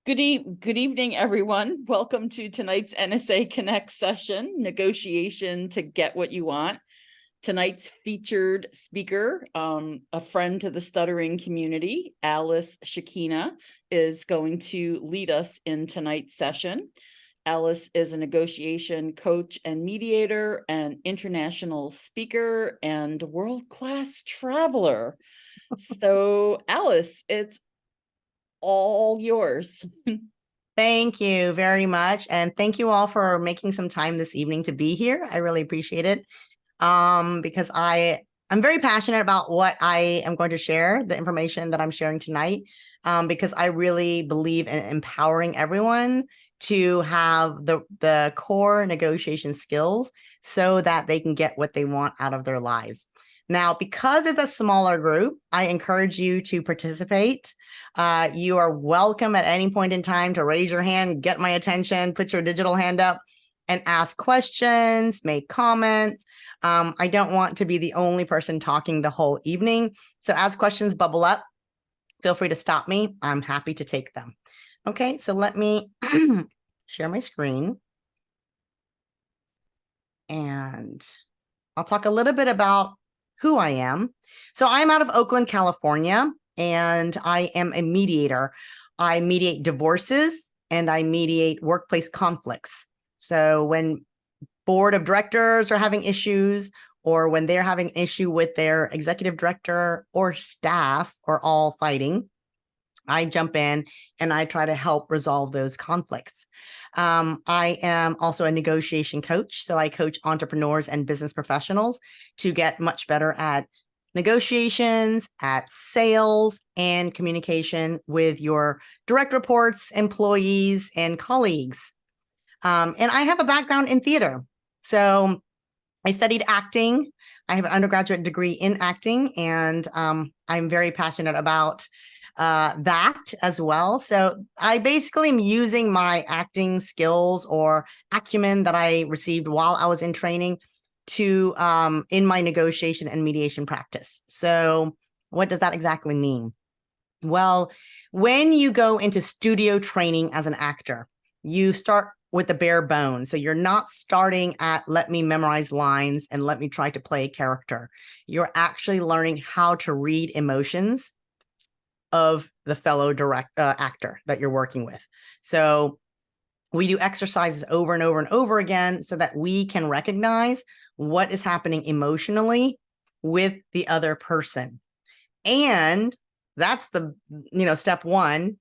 Good evening, everyone. Welcome to tonight's NSA Connect session, negotiation to get what you want. Tonight's featured speaker, a friend to the stuttering community, Alice Shikina, is going to lead us in tonight's session. Alice is a negotiation coach and mediator, an international speaker, and world-class traveler. So, Alice, it's all yours. Thank you very much. And thank you all for making some time this evening to be here. I really appreciate it. Because I'm very passionate about what I am going to share, the information that I'm sharing tonight, because I really believe in empowering everyone to have the core negotiation skills so that they can get what they want out of their lives. Now, because it's a smaller group, I encourage you to participate. You are welcome at any point in time to raise your hand, get my attention, put your digital hand up and ask questions, make comments. I don't want to be the only person talking the whole evening. So as questions bubble up, feel free to stop me. I'm happy to take them. Okay, so let me share my screen. And I'll talk a little bit about who I am. So I'm out of Oakland, California, and I am a mediator. I mediate divorces and I mediate workplace conflicts. So when board of directors are having issues, or when they're having an issue with their executive director or staff or all fighting, I jump in and I try to help resolve those conflicts. I am also a negotiation coach. So I coach entrepreneurs and business professionals to get much better at negotiations, at sales, and communication with your direct reports, employees, and colleagues. And I have a background in theater. So I studied acting. I have an undergraduate degree in acting, and I'm very passionate about that as well. So I basically am using my acting skills or acumen that I received while I was in training to in my negotiation and mediation practice. So what does that exactly mean? Well, when you go into studio training as an actor, you start with the bare bones. So you're not starting at let me memorize lines and let me try to play a character. You're actually learning how to read emotions of the fellow actor that you're working with. So we do exercises over and over and over again so that we can recognize what is happening emotionally with the other person. And that's the, step one.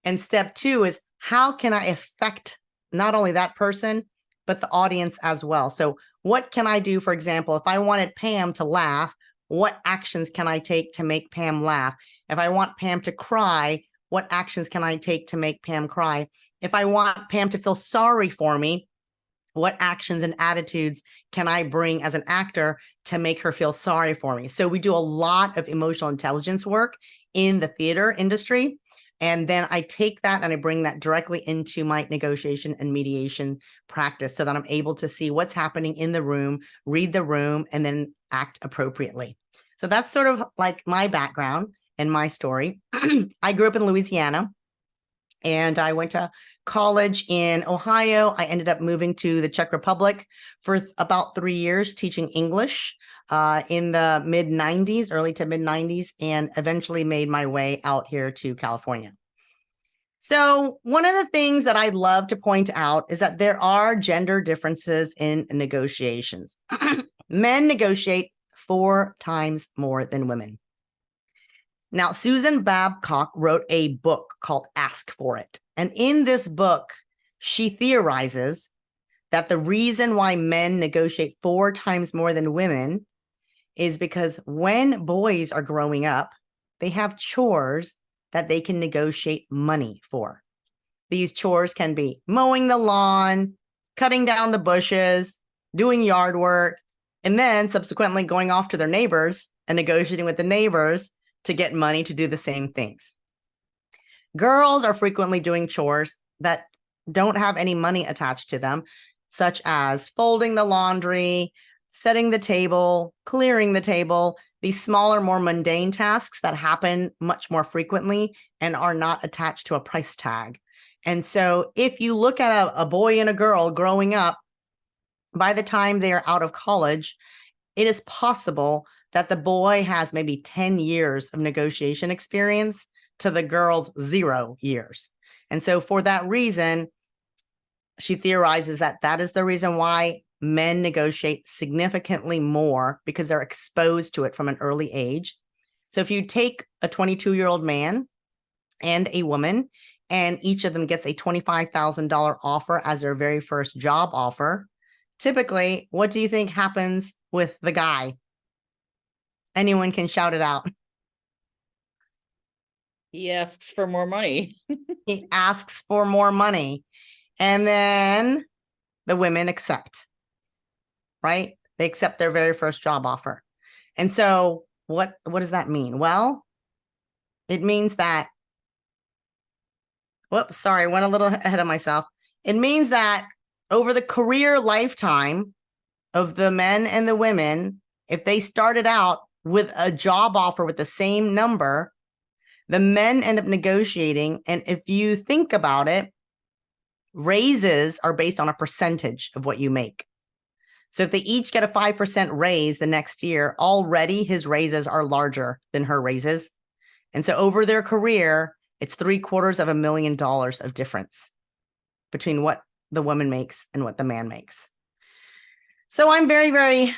And step two is how can I affect not only that person, but the audience as well. So what can I do? For example, if I wanted Pam to laugh, what actions can I take to make Pam laugh? If I want Pam to cry, what actions can I take to make Pam cry? If I want Pam to feel sorry for me, what actions and attitudes can I bring as an actor to make her feel sorry for me? So we do a lot of emotional intelligence work in the theater industry. And then I take that and I bring that directly into my negotiation and mediation practice so that I'm able to see what's happening in the room, read the room, and then act appropriately. So that's sort of like my background and my story. I grew up in Louisiana and I went to college in Ohio. I ended up moving to the Czech Republic for about 3 years, teaching English in the mid-90s, early to mid-90s, and eventually made my way out here to California. So one of the things that I'd love to point out is that there are gender differences in negotiations. Men negotiate 4 times more than women. Now, Susan Babcock wrote a book called Ask for It. And in this book, she theorizes that the reason why men negotiate 4 times more than women is because when boys are growing up, they have chores that they can negotiate money for. These chores can be mowing the lawn, cutting down the bushes, doing yard work, and then subsequently going off to their neighbors and negotiating with the neighbors to get money to do the same things. Girls are frequently doing chores that don't have any money attached to them, such as folding the laundry, setting the table, clearing the table, these smaller, more mundane tasks that happen much more frequently and are not attached to a price tag. And so if you look at a boy and a girl growing up, by the time they are out of college, it is possible that the boy has maybe 10 years of negotiation experience to the girl's 0 years. And so for that reason, she theorizes that that is the reason why men negotiate significantly more, because they're exposed to it from an early age. So if you take a 22-year-old man and a woman, and each of them gets a $25,000 offer as their very first job offer, typically, what do you think happens with the guy? Anyone can shout it out. He asks for more money. He asks for more money. And then the women accept, right? They accept their very first job offer. And so what does that mean? Well, it means that, whoops, sorry, I went a little ahead of myself. It means that over the career lifetime of the men and the women, if they started out with a job offer with the same number, the men end up negotiating. And if you think about it, raises are based on a percentage of what you make. So if they each get a 5% raise the next year, already his raises are larger than her raises. And so over their career, it's $750,000 of difference between what the woman makes and what the man makes. So I'm very, very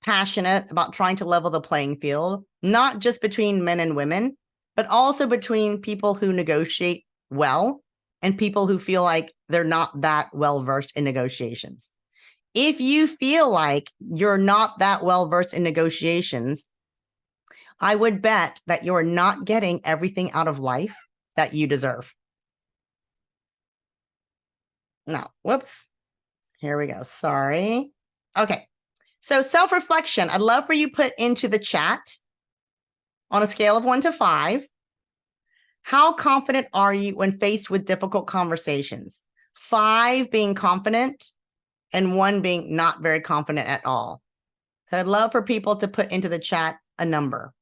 passionate about trying to level the playing field, not just between men and women, but also between people who negotiate well and people who feel like they're not that well versed in negotiations. If you feel like you're not that well versed in negotiations, I would bet that you're not getting everything out of life that you deserve. No, whoops. Here we go. Sorry. Okay. So self-reflection, I'd love for you put into the chat on a scale of 1 to 5. How confident are you when faced with difficult conversations? 5 being confident and 1 being not very confident at all. So I'd love for people to put into the chat a number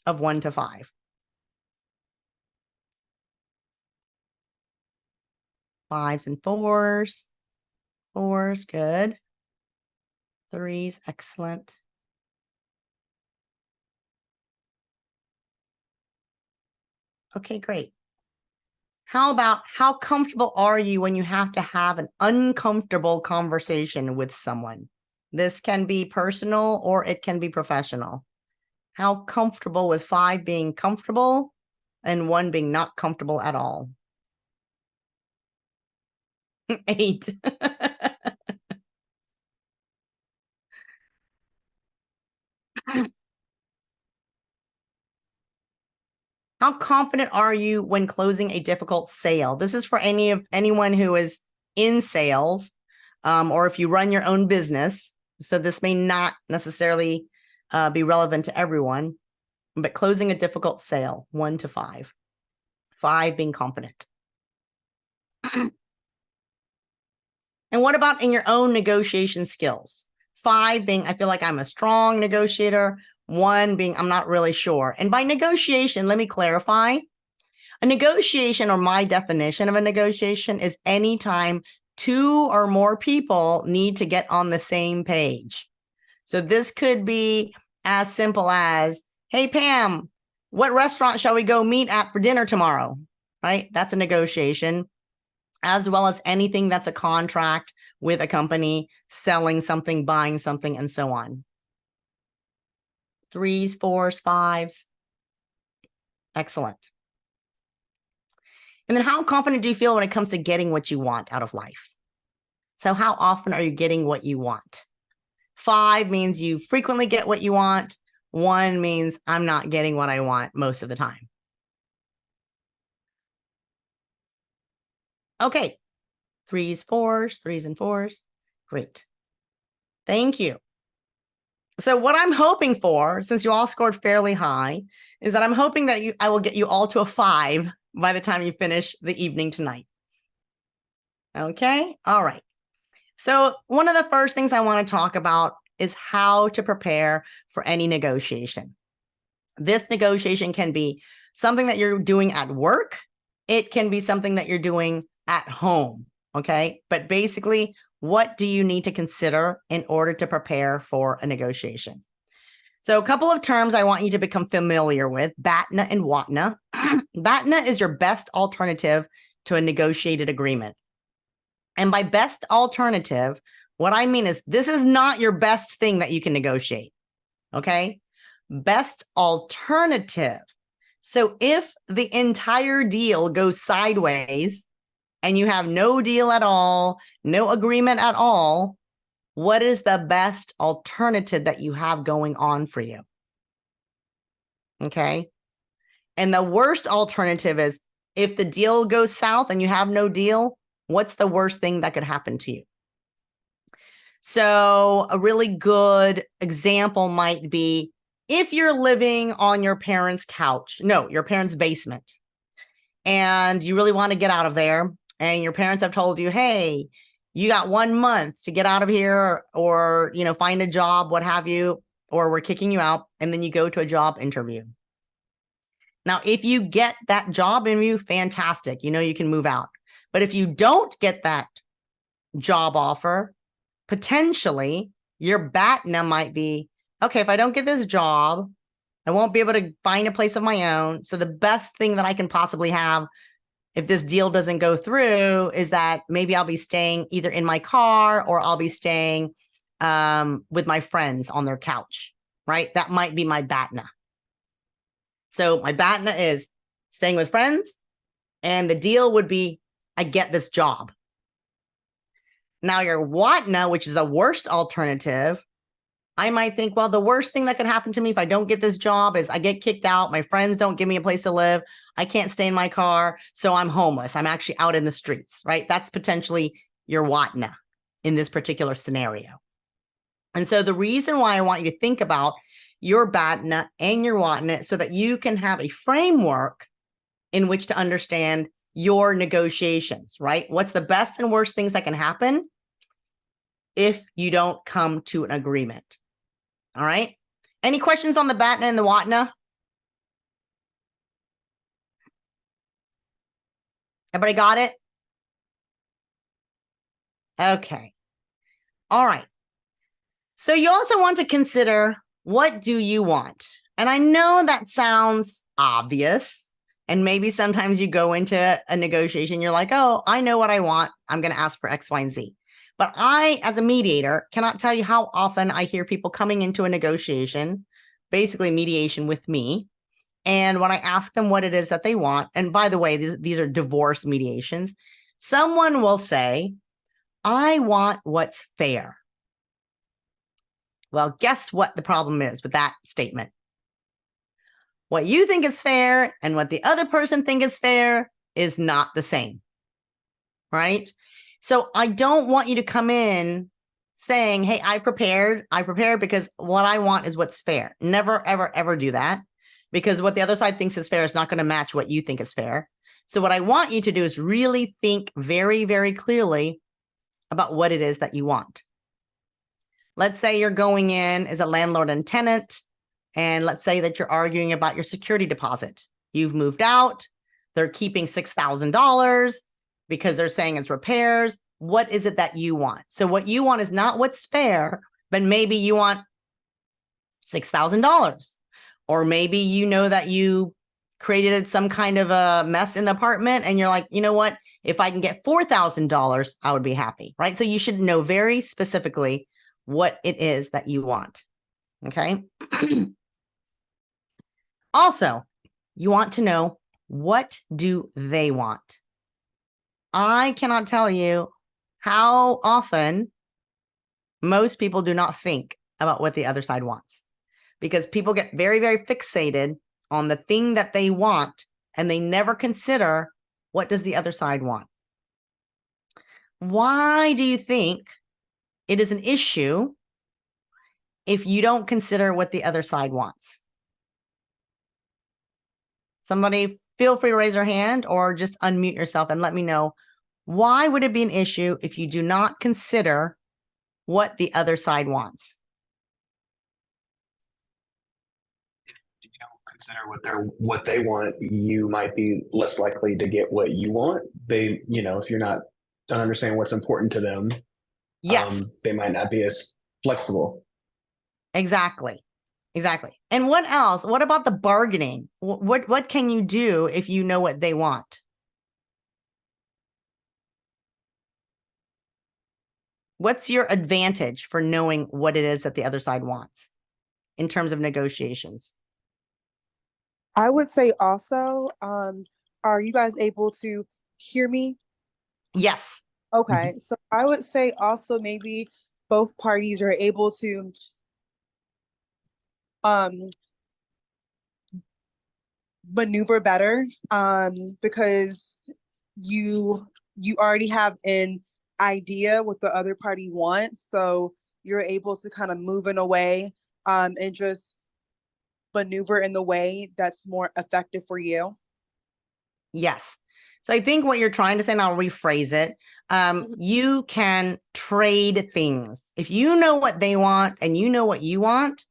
of 1 to 5. 5s and 4s. 4s, good. 3s, excellent. Okay, great. How about how comfortable are you when you have to have an uncomfortable conversation with someone? This can be personal or it can be professional. How comfortable with 5 being comfortable and 1 being not comfortable at all? 8. How confident are you when closing a difficult sale? This is for anyone who is in sales, or if you run your own business. So this may not necessarily be relevant to everyone, but closing a difficult sale, 1 to 5. 5 being confident. And what about in your own negotiation skills? 5 being, I feel like I'm a strong negotiator. 1 being, I'm not really sure. And by negotiation, let me clarify. A negotiation, or my definition of a negotiation, is anytime 2 or more people need to get on the same page. So this could be as simple as, hey, Pam, what restaurant shall we go meet at for dinner tomorrow? Right? That's a negotiation, as well as anything that's a contract with a company, selling something, buying something, and so on. 3s, 4s, 5s. Excellent. And then how confident do you feel when it comes to getting what you want out of life? So how often are you getting what you want? 5 means you frequently get what you want. 1 means I'm not getting what I want most of the time. Okay. 3s, 4s, 3s and 4s. Great. Thank you. So what I'm hoping for, since you all scored fairly high, is that I'm hoping that I will get you all to a 5 by the time you finish the evening tonight. Okay. All right. So one of the first things I want to talk about is how to prepare for any negotiation. This negotiation can be something that you're doing at work. It can be something that you're doing at home, okay? But basically, what do you need to consider in order to prepare for a negotiation? So a couple of terms I want you to become familiar with, BATNA and WATNA. BATNA is your best alternative to a negotiated agreement. And by best alternative, what I mean is this is not your best thing that you can negotiate, okay? Best alternative. So if the entire deal goes sideways and you have no deal at all, no agreement at all, what is the best alternative that you have going on for you? Okay. And the worst alternative is if the deal goes south and you have no deal, what's the worst thing that could happen to you? So a really good example might be if you're living on your parents' couch, no, your parents' basement, and you really want to get out of there, and your parents have told you, hey, you got 1 month to get out of here or, you know, find a job, what have you, or we're kicking you out. And then you go to a job interview. Now, if you get that job interview, fantastic. You know, you can move out. But if you don't get that job offer, potentially your BATNA might be, okay, if I don't get this job, I won't be able to find a place of my own. So the best thing that I can possibly have if this deal doesn't go through is that maybe I'll be staying either in my car or I'll be staying with my friends on their couch, right? That might be my BATNA. So my BATNA is staying with friends, and the deal would be I get this job. Now your WATNA, which is the worst alternative, I might think, well, the worst thing that could happen to me if I don't get this job is I get kicked out. My friends don't give me a place to live. I can't stay in my car. So I'm homeless. I'm actually out in the streets, right? That's potentially your WATNA in this particular scenario. And so the reason why I want you to think about your BATNA and your WATNA so that you can have a framework in which to understand your negotiations, right? What's the best and worst things that can happen if you don't come to an agreement? All right. Any questions on the BATNA and the WATNA? Everybody got it? Okay. All right. So you also want to consider, what do you want? And I know that sounds obvious. And maybe sometimes you go into a negotiation, you're like, oh, I know what I want. I'm going to ask for X, Y, and Z. But I, as a mediator, cannot tell you how often I hear people coming into a negotiation, basically mediation with me. And when I ask them what it is that they want, and by the way, these are divorce mediations, someone will say, I want what's fair. Well, guess what the problem is with that statement? What you think is fair and what the other person thinks is fair is not the same, right? So I don't want you to come in saying, hey, I prepared because what I want is what's fair. Never, ever, ever do that, because what the other side thinks is fair is not going to match what you think is fair. So what I want you to do is really think very, very clearly about what it is that you want. Let's say you're going in as a landlord and tenant, and let's say that you're arguing about your security deposit. You've moved out. They're keeping $6,000 because they're saying it's repairs. What is it that you want? So what you want is not what's fair, but maybe you want $6,000. Or maybe you know that you created some kind of a mess in the apartment and you're like, you know what? If I can get $4,000, I would be happy, right? So you should know very specifically what it is that you want, okay? Also, you want to know, what do they want? I cannot tell you how often most people do not think about what the other side wants, because people get very, very fixated on the thing that they want, and they never consider, what does the other side want? Why do you think it is an issue if you don't consider what the other side wants? Somebody feel free to raise your hand or just unmute yourself and let me know, why would it be an issue if you do not consider what the other side wants? consider what they want, you might be less likely to get what you want. If you're not don't understand what's important to them, Yes, they might not be as flexible. exactly. Exactly. And what else? What about the bargaining? What can you do if you know what they want? What's your advantage for knowing what it is that the other side wants in terms of negotiations? I would say also, are you guys able to hear me? Yes. Okay, so I would say also maybe both parties are able to um maneuver better because you already have an idea what the other party wants, so you're able to kind of move in a way and just maneuver in the way that's more effective for you. Yes. So I think what you're trying to say, and I'll rephrase it, you can trade things. If you know what they want and you know what you want,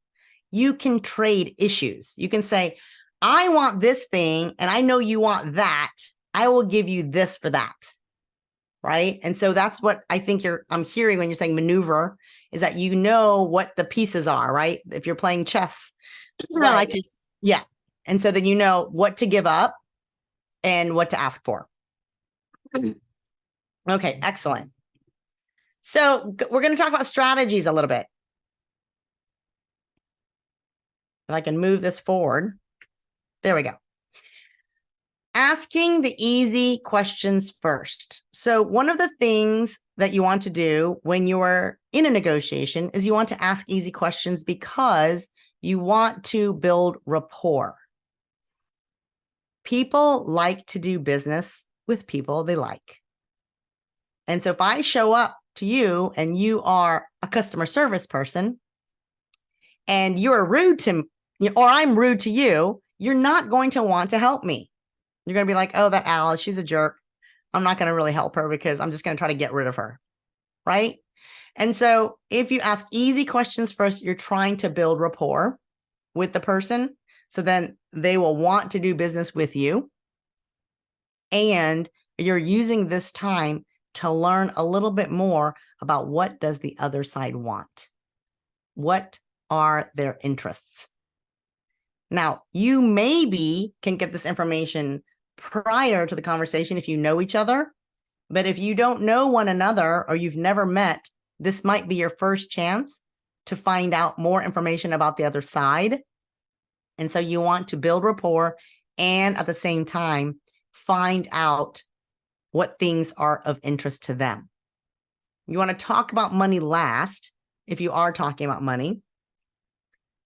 you can trade issues. You can say, I want this thing and I know you want that. I will give you this for that. Right. And so that's what I think I'm hearing when you're saying maneuver, is that you know what the pieces are, right? If you're playing chess, Right. I like to, yeah. And so then you know what to give up and what to ask for. Okay, excellent. So we're going to talk about strategies a little bit. If I can move this forward. There we go. Asking the easy questions first. So one of the things that you want to do when you're in a negotiation is you want to ask easy questions because you want to build rapport. People like to do business with people they like. And so if I show up to you and you are a customer service person and you're rude to me, or I'm rude to you, you're not going to want to help me. You're going to be like, oh, that Alice, she's a jerk. I'm not going to really help her because I'm just going to try to get rid of her. Right. And so if you ask easy questions first, you're trying to build rapport with the person. So then they will want to do business with you. And you're using this time to learn a little bit more about what does the other side want? What are their interests? Now, you maybe can get this information prior to the conversation if you know each other, but if you don't know one another or you've never met, this might be your first chance to find out more information about the other side. And so you want to build rapport and at the same time, find out what things are of interest to them. You want to talk about money last if you are talking about money.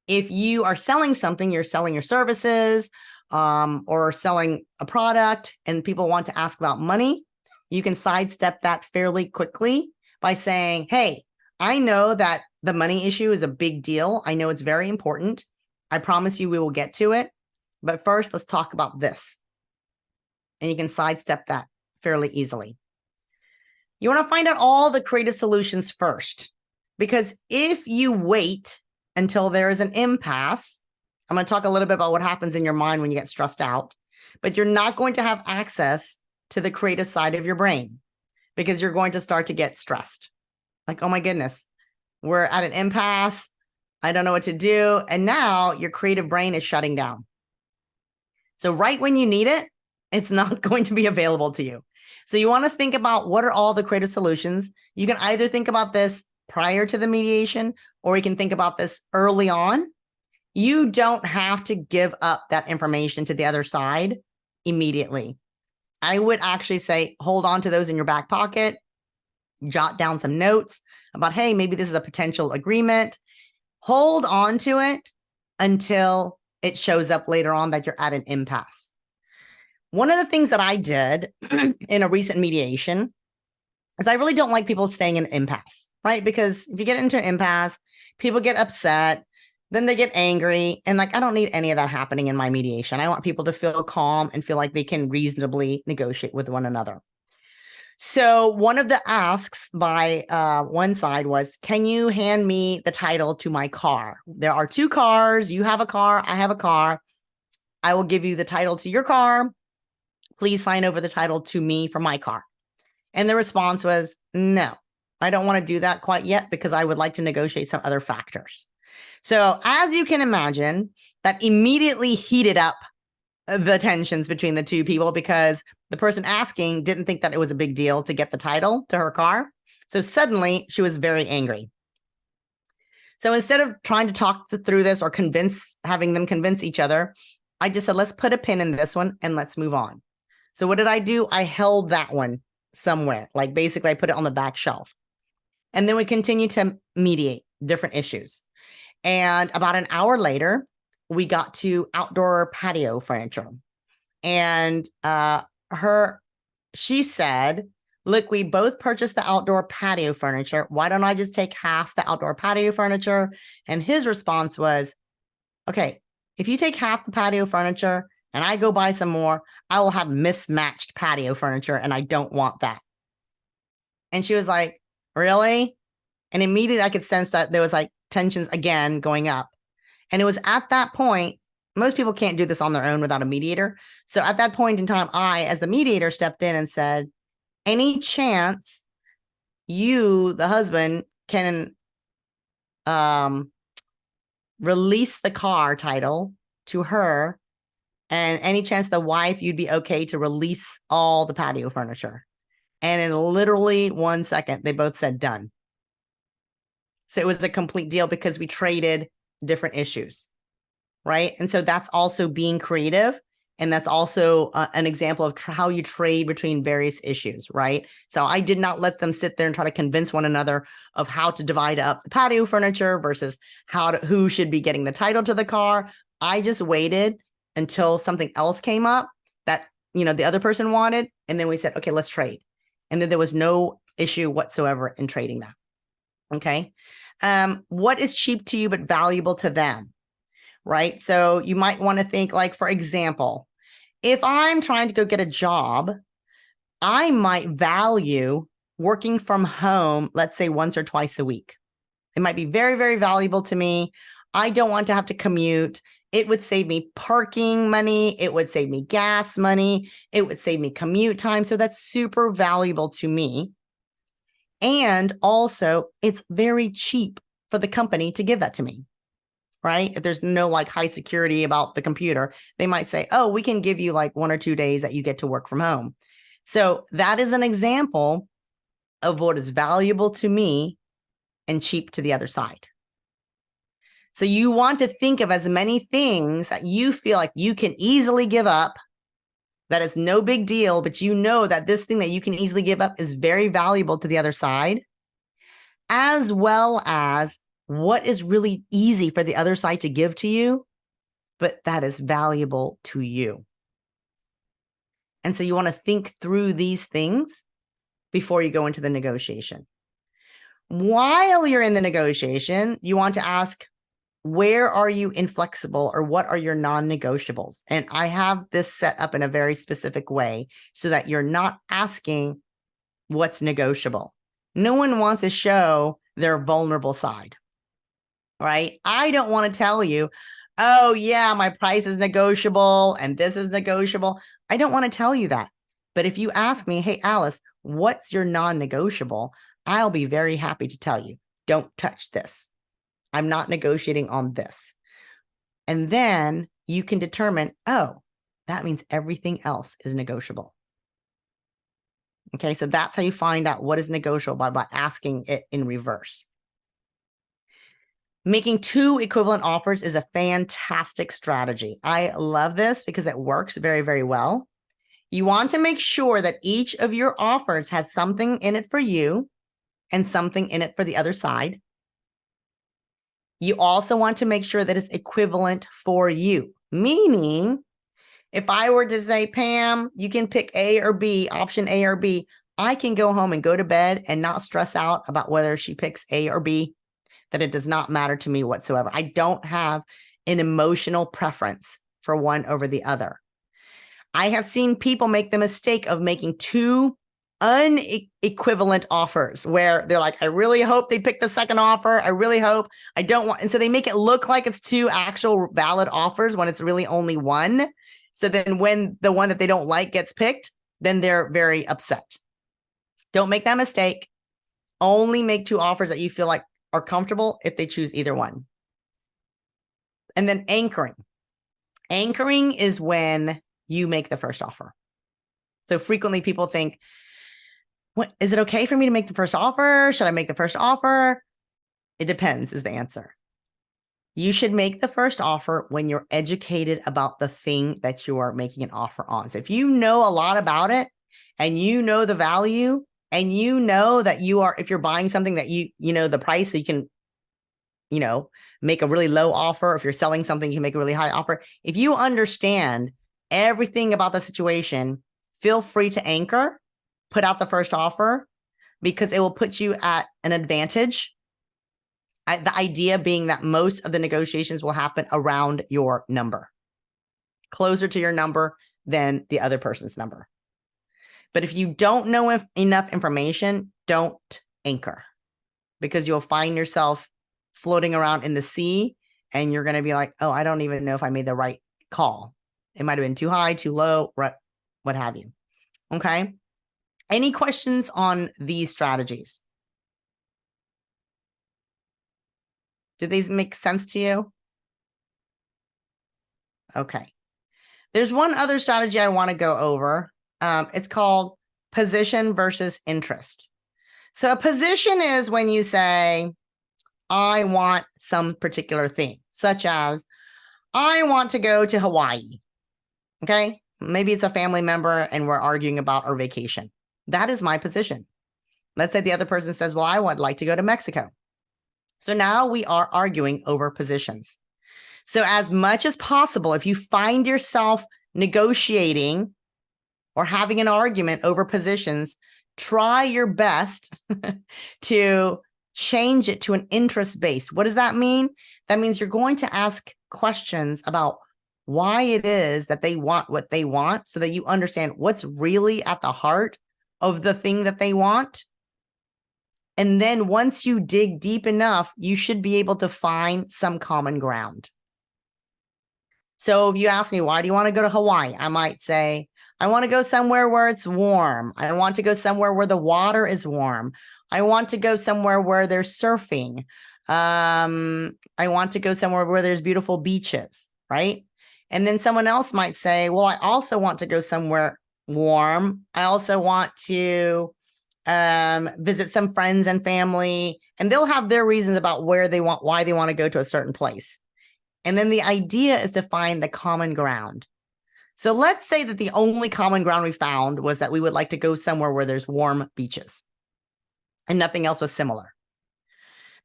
If you are selling something, you're selling your services or selling a product and people want to ask about money, you can sidestep that fairly quickly by saying, hey, I know that the money issue is a big deal. I know it's very important. I promise you we will get to it. But first, let's talk about this. And you can sidestep that fairly easily. You want to find out all the creative solutions first, because if you wait until there is an impasse, I'm going to talk a little bit about what happens in your mind when you get stressed out, but you're not going to have access to the creative side of your brain because you're going to start to get stressed. Like, oh my goodness, we're at an impasse. I don't know what to do. And now your creative brain is shutting down. So right when you need it, it's not going to be available to you. So you want to think about what are all the creative solutions. You can either think about this prior to the mediation, or you can think about this early on. You don't have to give up that information to the other side immediately. I would actually say, hold on to those in your back pocket, jot down some notes about, hey, maybe this is a potential agreement. Hold on to it until it shows up later on that you're at an impasse. One of the things that I did in a recent mediation is I really don't like people staying in an impasse, right? Because if you get into an impasse, people get upset, then they get angry. And like, I don't need any of that happening in my mediation. I want people to feel calm and feel like they can reasonably negotiate with one another. So one of the asks by one side was, can you hand me the title to my car? There are two cars. You have a car. I have a car. I will give you the title to your car. Please sign over the title to me for my car. And the response was, no, I don't want to do that quite yet because I would like to negotiate some other factors. So as you can imagine, that immediately heated up the tensions between the two people because the person asking didn't think that it was a big deal to get the title to her car. So suddenly she was very angry. So instead of trying to talk through this or having them convince each other, I just said, let's put a pin in this one and let's move on. So what did I do? I held that one somewhere. Like basically I put it on the back shelf. And then we continued to mediate different issues. And about an hour later, we got to outdoor patio furniture. And she said, look, we both purchased the outdoor patio furniture. Why don't I just take half the outdoor patio furniture? And his response was, okay, if you take half the patio furniture and I go buy some more, I will have mismatched patio furniture and I don't want that. And she was like, really? And immediately I could sense that there was like tensions again going up. And it was at that point, most people can't do this on their own without a mediator. So at that point in time, I, as the mediator, stepped in and said, any chance you, the husband, can release the car title to her, and any chance the wife, you'd be okay to release all the patio furniture. And in literally 1 second, they both said done. So it was a complete deal because we traded different issues, right? And so that's also being creative. And that's also an example of how you trade between various issues, right? So I did not let them sit there and try to convince one another of how to divide up the patio furniture versus who should be getting the title to the car. I just waited until something else came up that, the other person wanted. And then we said, okay, let's trade. And then there was no issue whatsoever in trading that. Okay. What is cheap to you but valuable to them, right? So you might want to think, like, for example, if I'm trying to go get a job, I might value working from home, let's say once or twice a week. It might be very, very valuable to me. I don't want to have to commute. It would save me parking money. It would save me gas money. It would save me commute time. So that's super valuable to me. And also, it's very cheap for the company to give that to me, right? If there's no like high security about the computer, they might say, oh, we can give you like 1 or 2 days that you get to work from home. So that is an example of what is valuable to me and cheap to the other side. So you want to think of as many things that you feel like you can easily give up, that is no big deal, but you know that this thing that you can easily give up is very valuable to the other side, as well as what is really easy for the other side to give to you, but that is valuable to you. And so you want to think through these things before you go into the negotiation. While you're in the negotiation, you want to ask, where are you inflexible, or what are your non-negotiables? And I have this set up in a very specific way so that you're not asking what's negotiable. No one wants to show their vulnerable side, right? I don't want to tell you, oh yeah, my price is negotiable and this is negotiable. I don't want to tell you that. But if you ask me, hey, Alice, what's your non-negotiable? I'll be very happy to tell you, don't touch this. I'm not negotiating on this. And then you can determine, oh, that means everything else is negotiable. Okay, so that's how you find out what is negotiable by asking it in reverse. Making 2 equivalent offers is a fantastic strategy. I love this because it works very, very well. You want to make sure that each of your offers has something in it for you and something in it for the other side. You also want to make sure that it's equivalent for you. Meaning, if I were to say, Pam, you can pick A or B, option A or B, I can go home and go to bed and not stress out about whether she picks A or B, that it does not matter to me whatsoever. I don't have an emotional preference for one over the other. I have seen people make the mistake of making 2 unequivalent offers where they're like, I really hope they pick the second offer. I really hope I don't want. And so they make it look like it's two actual valid offers when it's really only one. So then when the one that they don't like gets picked, then they're very upset. Don't make that mistake. Only make two offers that you feel like are comfortable if they choose either one. And then anchoring. Anchoring is when you make the first offer. So frequently people think, what, is it okay for me to make the first offer? Should I make the first offer? It depends is the answer. You should make the first offer when you're educated about the thing that you are making an offer on. So if you know a lot about it and you know the value and you know that you are, if you're buying something that you know the price, so you can, make a really low offer. If you're selling something, you can make a really high offer. If you understand everything about the situation, feel free to anchor, put out the first offer, because it will put you at an advantage. The idea being that most of the negotiations will happen around your number, closer to your number than the other person's number. But if you don't know enough information, don't anchor, because you'll find yourself floating around in the sea and you're going to be like, oh, I don't even know if I made the right call. It might have been too high, too low, what have you. Okay. Any questions on these strategies? Do these make sense to you? Okay. There's one other strategy I want to go over. It's called position versus interest. So a position is when you say, I want some particular thing, such as I want to go to Hawaii. Okay. Maybe it's a family member and we're arguing about our vacation. That is my position. Let's say the other person says, well, I would like to go to Mexico. So now we are arguing over positions. So as much as possible, if you find yourself negotiating or having an argument over positions, try your best to change it to an interest base. What does that mean? That means you're going to ask questions about why it is that they want what they want, so that you understand what's really at the heart of the thing that they want. And then once you dig deep enough, you should be able to find some common ground. So if you ask me, why do you want to go to Hawaii? I might say, I want to go somewhere where it's warm. I want to go somewhere where the water is warm. I want to go somewhere where there's surfing. I want to go somewhere where there's beautiful beaches, right? And then someone else might say, well, I also want to go somewhere warm. I also want to visit some friends and family, and they'll have their reasons about why they want to go to a certain place. And then the idea is to find the common ground. So let's say that the only common ground we found was that we would like to go somewhere where there's warm beaches and nothing else was similar.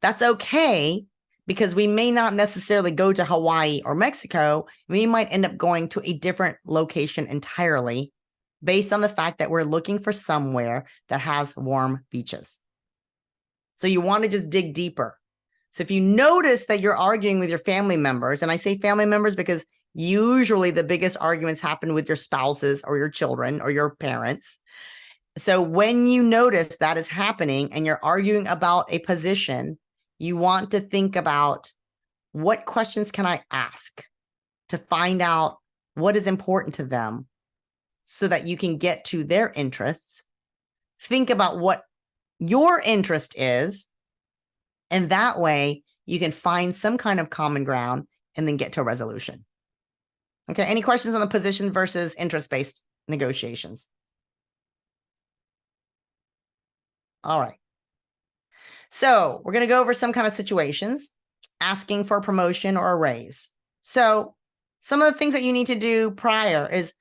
That's okay, because we may not necessarily go to Hawaii or Mexico. We might end up going to a different location entirely based on the fact that we're looking for somewhere that has warm beaches. So you want to just dig deeper. So if you notice that you're arguing with your family members, and I say family members because usually the biggest arguments happen with your spouses or your children or your parents. So when you notice that is happening and you're arguing about a position, you want to think about, what questions can I ask to find out what is important to them so that you can get to their interests. Think about what your interest is, and that way you can find some kind of common ground and then get to a resolution. Okay, any questions on the position versus interest-based negotiations? All right. So we're going to go over some kind of situations, asking for a promotion or a raise. So some of the things that you need to do prior is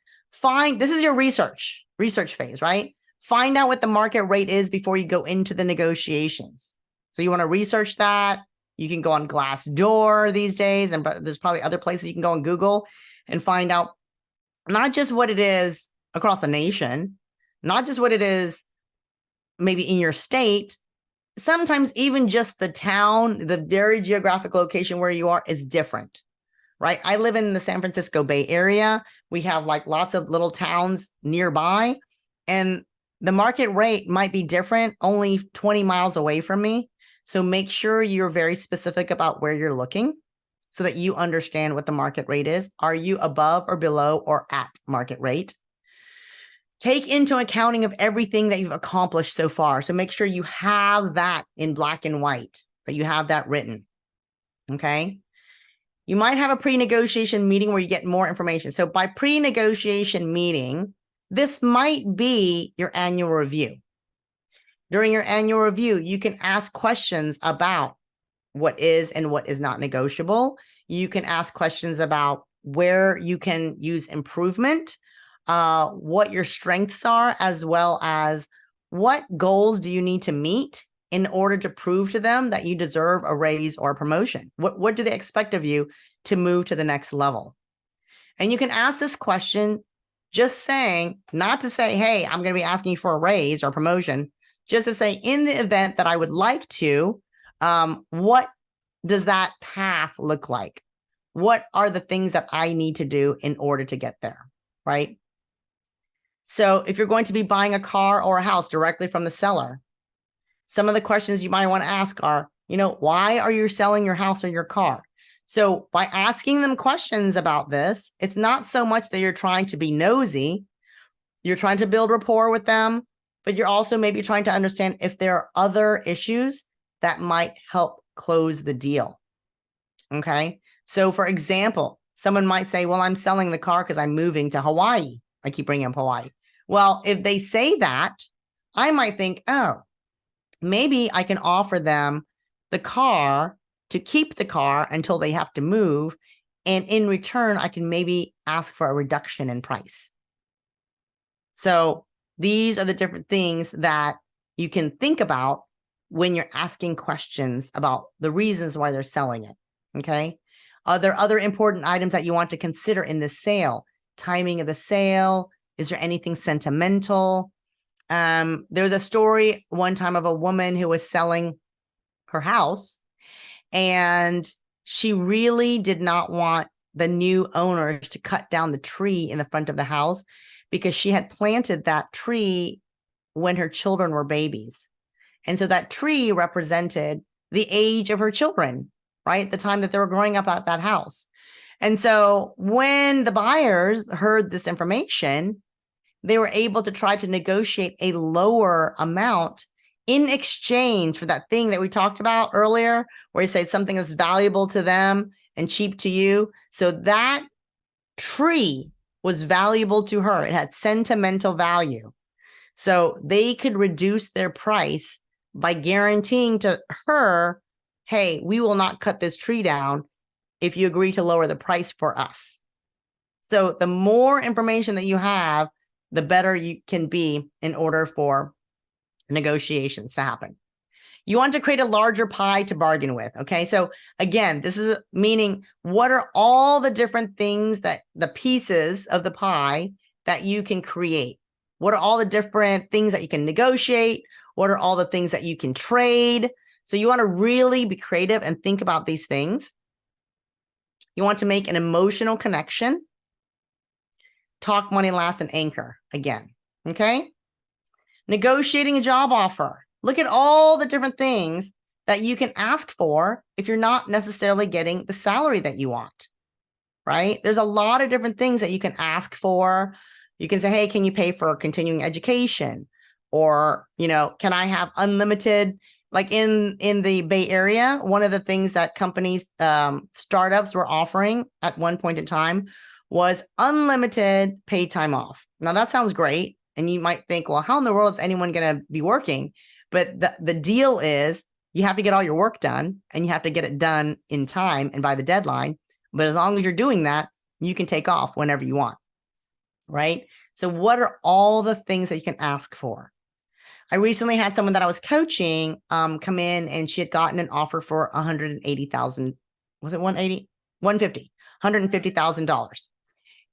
this is your research phase, right? Find out what the market rate is before you go into the negotiations. So you want to research that. You can go on Glassdoor these days, and there's probably other places you can go on Google and find out not just what it is across the nation, not just what it is maybe in your state, sometimes even just the town, the very geographic location where you are is different, right? I live in the San Francisco Bay Area. We have like lots of little towns nearby, and The market rate might be different, only 20 miles away from me. So make sure you're very specific about where you're looking so that you understand what the market rate is. Are you above or below or at market rate? Take into accounting of everything that you've accomplished so far. So make sure you have that in black and white, that you have that written. Okay. You might have a pre-negotiation meeting where you get more information. So by pre-negotiation meeting, this might be your annual review. During your annual review, you can ask questions about what is and what is not negotiable. You can ask questions about where you can use improvement, what your strengths are, as well as what goals do you need to meet in order to prove to them that you deserve a raise or a promotion. What do they expect of you to move to the next level? And you can ask this question just saying, not to say, hey, I'm going to be asking you for a raise or promotion, just to say, in the event that I would like to, what does that path look like? What are the things that I need to do in order to get there, right? So if you're going to be buying a car or a house directly from the seller, some of the questions you might want to ask are, why are you selling your house or your car? So by asking them questions about this, it's not so much that you're trying to be nosy, you're trying to build rapport with them, but you're also maybe trying to understand if there are other issues that might help close the deal. Okay. So for example, someone might say, well, I'm selling the car because I'm moving to Hawaii. I keep bringing up Hawaii. Well, if they say that, I might think, oh, maybe I can offer them the car to keep the car until they have to move. And in return, I can maybe ask for a reduction in price. So these are the different things that you can think about when you're asking questions about the reasons why they're selling it. Okay. Are there other important items that you want to consider in the sale? Timing of the sale? Is there anything sentimental? There was a story one time of a woman who was selling her house, and she really did not want the new owners to cut down the tree in the front of the house because she had planted that tree when her children were babies. And so that tree represented the age of her children, right? The time that they were growing up at that house. And so when the buyers heard this information, they were able to try to negotiate a lower amount in exchange for that thing that we talked about earlier, where you say something is valuable to them and cheap to you. So that tree was valuable to her. It had sentimental value. So they could reduce their price by guaranteeing to her, hey, we will not cut this tree down if you agree to lower the price for us. So the more information that you have, the better you can be in order for negotiations to happen. You want to create a larger pie to bargain with. Okay. So again, this is meaning what are all the different things that the pieces of the pie that you can create? What are all the different things that you can negotiate? What are all the things that you can trade? So you want to really be creative and think about these things. You want to make an emotional connection. Talk, money, last, and anchor again. Okay. Negotiating a job offer. Look at all the different things that you can ask for if you're not necessarily getting the salary that you want, right? There's a lot of different things that you can ask for. You can say, hey, can you pay for continuing education? Or, can I have unlimited, like in the Bay Area, one of the things that companies, startups were offering at one point in time was unlimited paid time off. Now that sounds great. And you might think, well, how in the world is anyone going to be working? But the deal is you have to get all your work done and you have to get it done in time and by the deadline. But as long as you're doing that, you can take off whenever you want, right? So what are all the things that you can ask for? I recently had someone that I was coaching come in, and she had gotten an offer for $180,000. Was it 180? 150, $150,000.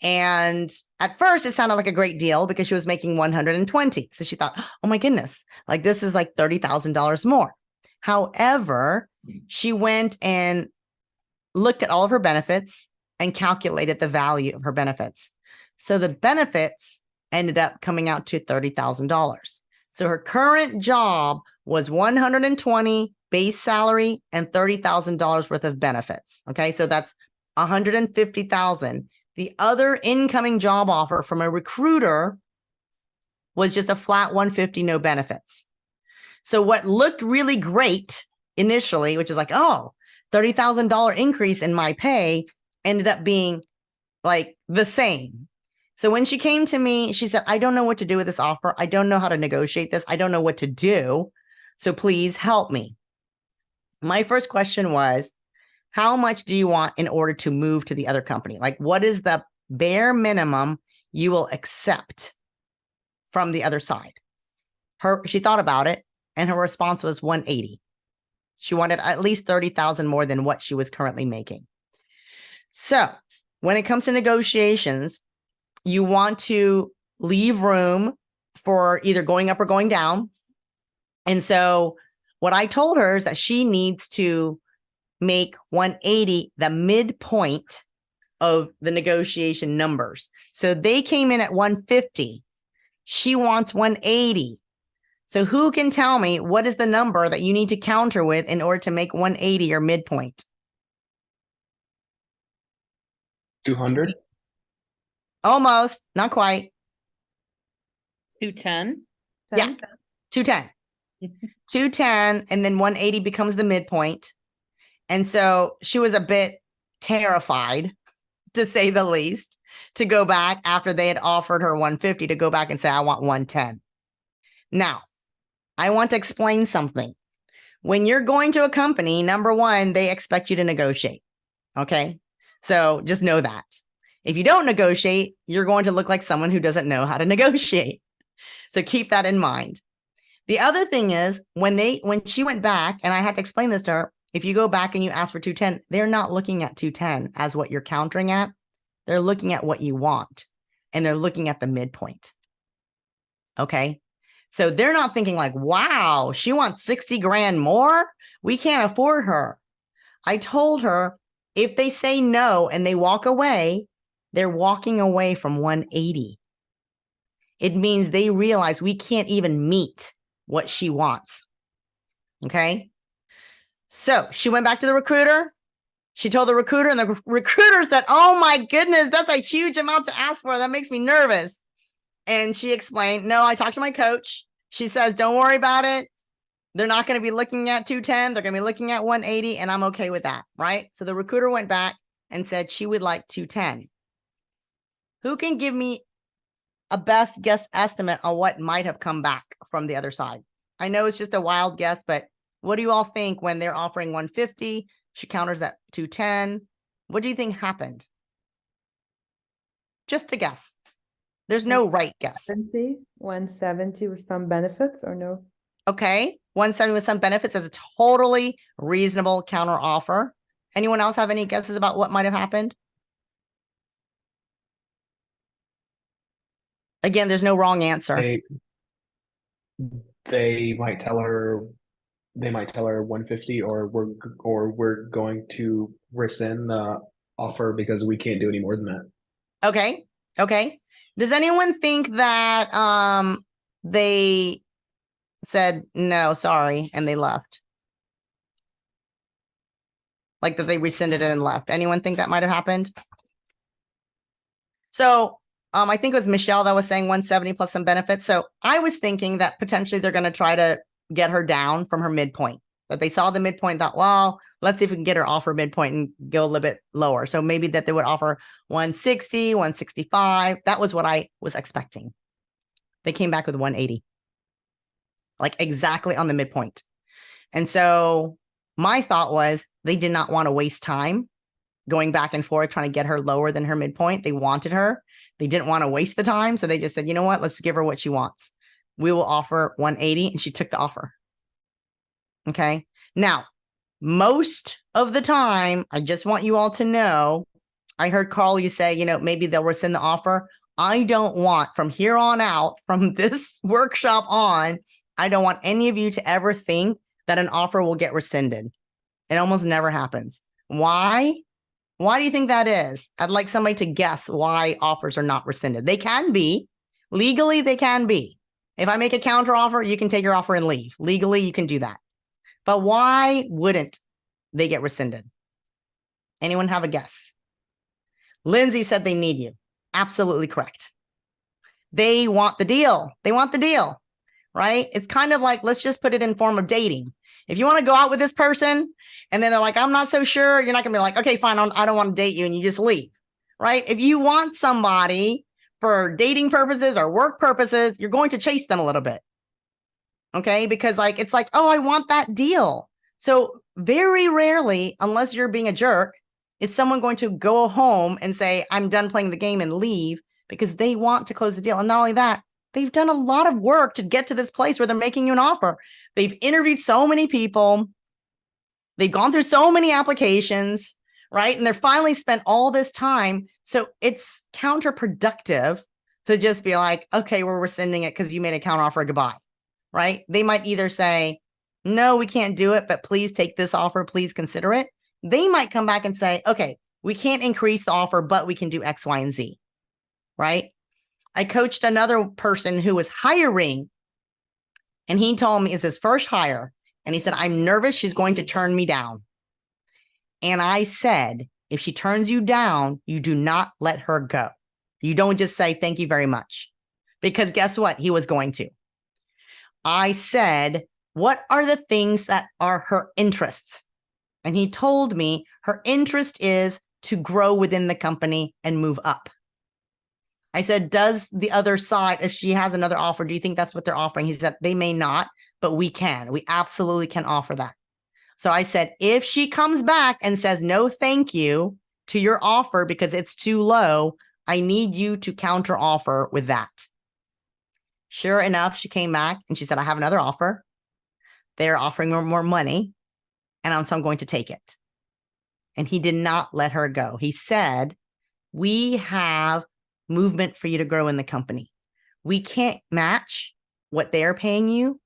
And at first it sounded like a great deal because she was making 120. So she thought, oh my goodness, like this is like $30,000 more. However, she went and looked at all of her benefits and calculated the value of her benefits. So the benefits ended up coming out to $30,000. So her current job was 120 base salary and $30,000 worth of benefits. Okay, so that's 150,000. The other incoming job offer from a recruiter was just a flat 150, no benefits. So what looked really great initially, which is like, oh, $30,000 increase in my pay, ended up being like the same. So when she came to me, she said, I don't know what to do with this offer. I don't know how to negotiate this. I don't know what to do. So please help me. My first question was, how much do you want in order to move to the other company? Like, what is the bare minimum you will accept from the other side? She thought about it, and her response was 180. She wanted at least 30,000 more than what she was currently making. So when it comes to negotiations, you want to leave room for either going up or going down. And so what I told her is that she needs to make 180 the midpoint of the negotiation numbers. So they came in at 150. She wants 180. So who can tell me what is the number that you need to counter with in order to make 180 your midpoint? 200. Almost, not quite. 210. Yeah, 210. 210, and then 180 becomes the midpoint. And so she was a bit terrified, to say the least, to go back after they had offered her 150 to go back and say, I want 110. Now, I want to explain something. When you're going to a company, number one, they expect you to negotiate. Okay. So just know that. If you don't negotiate, you're going to look like someone who doesn't know how to negotiate. So keep that in mind. The other thing is when she went back, and I had to explain this to her, if you go back and you ask for 210, they're not looking at 210 as what you're countering at. They're looking at what you want, and they're looking at the midpoint. Okay. So they're not thinking like, wow, she wants 60 grand more. We can't afford her. I told her if they say no and they walk away, they're walking away from 180. It means they realize we can't even meet what she wants. Okay. So she went back to the recruiter. She told the recruiter, and the recruiter said, oh my goodness, that's a huge amount to ask for. That makes me nervous. And she explained, no, I talked to my coach. She says, don't worry about it. They're not going to be looking at 210. They're going to be looking at 180. And I'm okay with that. Right. So the recruiter went back and said she would like 210. Who can give me a best guess estimate on what might have come back from the other side? I know it's just a wild guess, but what do you all think when they're offering 150? She counters at 210. What do you think happened? Just a guess. There's no right guess. 170 with some benefits, or no? Okay. 170 with some benefits is a totally reasonable counter offer. Anyone else have any guesses about what might have happened? Again, there's no wrong answer. They might tell her 150, or we're going to rescind the offer because we can't do any more than that. Okay. Okay. Does anyone think that they said no, sorry, and they left? Like that they rescinded it and left. Anyone think that might have happened? So I think it was Michelle that was saying 170 plus some benefits. So I was thinking that potentially they're going to try to get her down from her midpoint. That they saw the midpoint, thought, well, let's see if we can get her off her midpoint and go a little bit lower. So maybe that they would offer 160, 165. That was what I was expecting. They came back with 180, like exactly on the midpoint. And so my thought was they did not want to waste time going back and forth, trying to get her lower than her midpoint. They wanted her. They didn't want to waste the time. So they just said, you know what? Let's give her what she wants. We will offer 180. And she took the offer. Okay. Now, most of the time, I just want you all to know, I heard Carl, you say, you know, maybe they'll rescind the offer. I don't want from here on out, from this workshop on, I don't want any of you to ever think that an offer will get rescinded. It almost never happens. Why? Why do you think that is? I'd like somebody to guess why offers are not rescinded. They can be. Legally, they can be. If I make a counter offer, you can take your offer and leave. Legally, you can do that. But why wouldn't they get rescinded? Anyone have a guess? Lindsay said they need you. Absolutely correct. They want the deal. They want the deal, right? It's kind of like, let's just put it in form of dating. If you want to go out with this person and then they're like, I'm not so sure, you're not going to be like, okay, fine, I don't want to date you, and you just leave, right? If you want somebody for dating purposes or work purposes, you're going to chase them a little bit. Okay, because like, it's like, oh, I want that deal. So very rarely, unless you're being a jerk, is someone going to go home and say, I'm done playing the game and leave, because they want to close the deal. And not only that, they've done a lot of work to get to this place where they're making you an offer. They've interviewed so many people. They've gone through so many applications, right? And they're finally spent all this time. So it's counterproductive to just be like, okay, we're rescinding it because you made a counteroffer, goodbye, right? They might either say, no, we can't do it, but please take this offer, please consider it. They might come back and say, okay, we can't increase the offer, but we can do X, Y, and Z, right? I coached another person who was hiring, and he told me it's his first hire. And he said, I'm nervous she's going to turn me down. And I said, if she turns you down, you do not let her go. You don't just say, thank you very much. Because guess what? He was going to. I said, what are the things that are her interests? And he told me her interest is to grow within the company and move up. I said, does the other side, if she has another offer, do you think that's what they're offering? He said, they may not, but we can. We absolutely can offer that. So I said, if she comes back and says, no, thank you to your offer because it's too low, I need you to counter offer with that. Sure enough, she came back and she said, I have another offer. They're offering her more money, and so I'm going to take it. And he did not let her go. He said, we have movement for you to grow in the company. We can't match what they're paying you,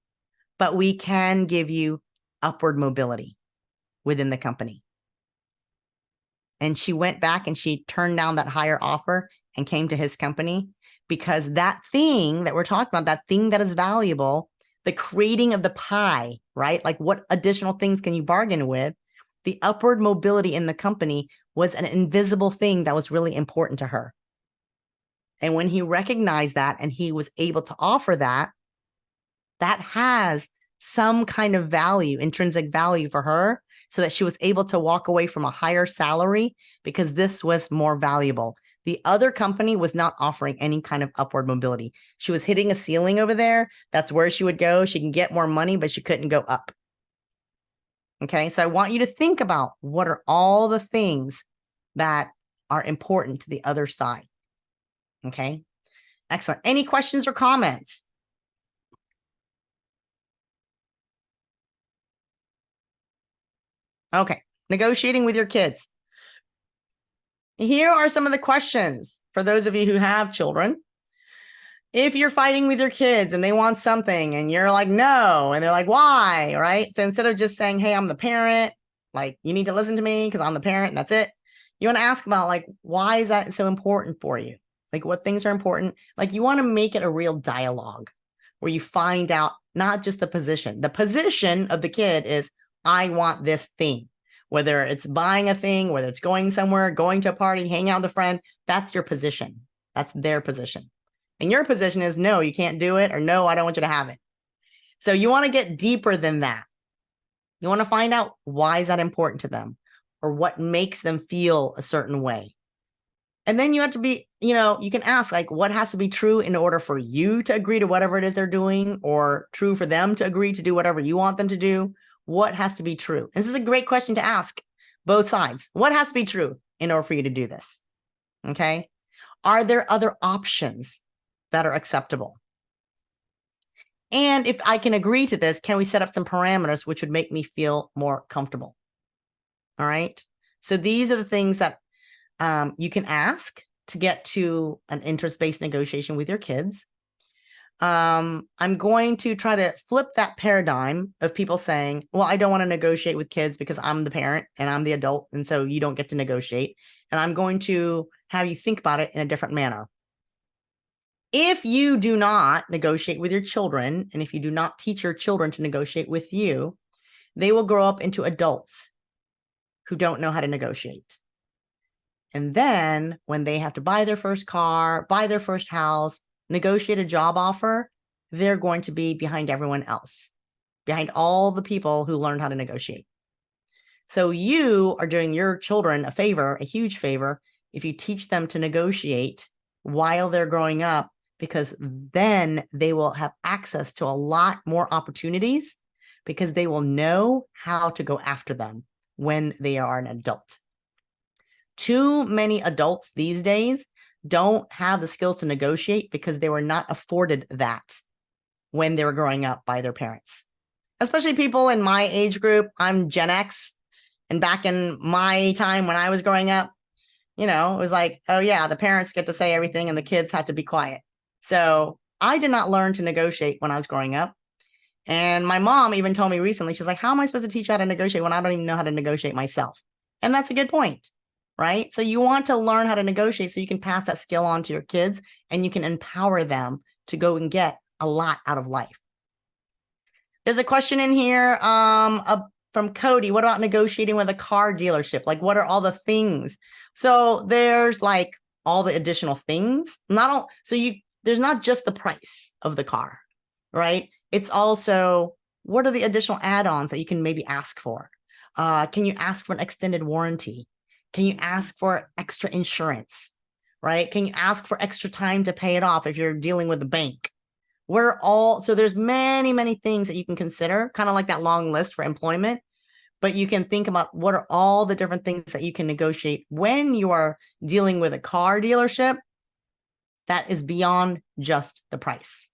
but we can give you upward mobility within the company. And she went back and she turned down that higher offer and came to his company, because that thing that we're talking about, that thing that is valuable, the creating of the pie, right? Like, what additional things can you bargain with? The upward mobility in the company was an invisible thing that was really important to her. And when he recognized that and he was able to offer that, that has some kind of value, intrinsic value for her, so that she was able to walk away from a higher salary because this was more valuable. The other company was not offering any kind of upward mobility. She was hitting a ceiling over there. That's where she would go. She can get more money, but she couldn't go up. Okay, so I want you to think about, what are all the things that are important to the other side? Okay, excellent. Any questions or comments? Okay, negotiating with your kids. Here are some of the questions for those of you who have children. If you're fighting with your kids and they want something and you're like, no, and they're like, why? Right? So instead of just saying, hey, I'm the parent, like, you need to listen to me because I'm the parent and that's it. You want to ask about, like, why is that so important for you? Like, what things are important? Like, you want to make it a real dialogue where you find out not just the position. The position of the kid is, I want this thing. Whether it's buying a thing, whether it's going somewhere, going to a party, hanging out with a friend, that's your position. That's their position. And your position is, no, you can't do it, or no, I don't want you to have it. So you want to get deeper than that. You want to find out, why is that important to them, or what makes them feel a certain way. And then you have to be, you can ask, like, what has to be true in order for you to agree to whatever it is they're doing, or true for them to agree to do whatever you want them to do. What has to be true? And this is a great question to ask both sides. What has to be true in order for you to do this? Okay. Are there other options that are acceptable? And if I can agree to this, can we set up some parameters which would make me feel more comfortable? All right. So these are the things that you can ask to get to an interest-based negotiation with your kids. I'm going to try to flip that paradigm of people saying, well, I don't want to negotiate with kids because I'm the parent and I'm the adult, and so you don't get to negotiate. And I'm going to have you think about it in a different manner. If you do not negotiate with your children, and if you do not teach your children to negotiate with you, they will grow up into adults who don't know how to negotiate. And then when they have to buy their first car, buy their first house, negotiate a job offer, they're going to be behind everyone else, behind all the people who learned how to negotiate. So you are doing your children a favor, a huge favor, if you teach them to negotiate while they're growing up, because then they will have access to a lot more opportunities because they will know how to go after them when they are an adult. Too many adults these days don't have the skills to negotiate because they were not afforded that when they were growing up by their parents. Especially people in my age group. I'm Gen X. And back in my time when I was growing up, it was like, oh yeah, the parents get to say everything and the kids had to be quiet. So I did not learn to negotiate when I was growing up. And my mom even told me recently, she's like, how am I supposed to teach you how to negotiate when I don't even know how to negotiate myself? And that's a good point, right? So you want to learn how to negotiate so you can pass that skill on to your kids and you can empower them to go and get a lot out of life. There's a question in here from Cody. What about negotiating with a car dealership? Like, what are all the things? So there's like all the additional things. There's not just the price of the car, right? It's also, what are the additional add-ons that you can maybe ask for? Can you ask for an extended warranty? Can you ask for extra insurance, right? Can you ask for extra time to pay it off if you're dealing with the bank? So there's many, many things that you can consider, kind of like that long list for employment, but you can think about what are all the different things that you can negotiate when you are dealing with a car dealership that is beyond just the price.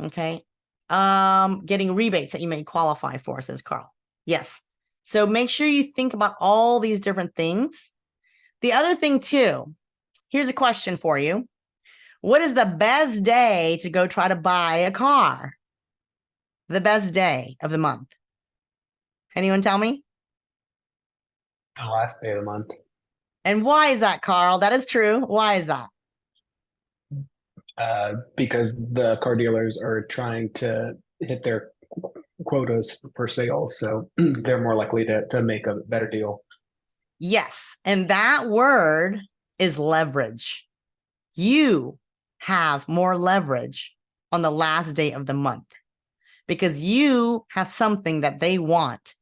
Okay. Getting rebates that you may qualify for, says Carl. Yes. So make sure you think about all these different things. The other thing too, here's a question for you. What is the best day to go try to buy a car? The best day of the month. Anyone tell me? The last day of the month. And why is that, Carl? That is true. Why is that? Because the car dealers are trying to hit their quotas for sales, so they're more likely to make a better deal. Yes, and that word is leverage. You have more leverage on the last day of the month because you have something that they want.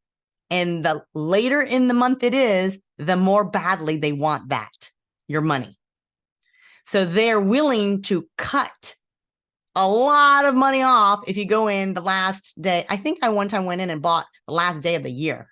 And the later in the month it is, the more badly they want that, your money. So they're willing to cut a lot of money off if you go in the last day. I think I one time went in and bought the last day of the year.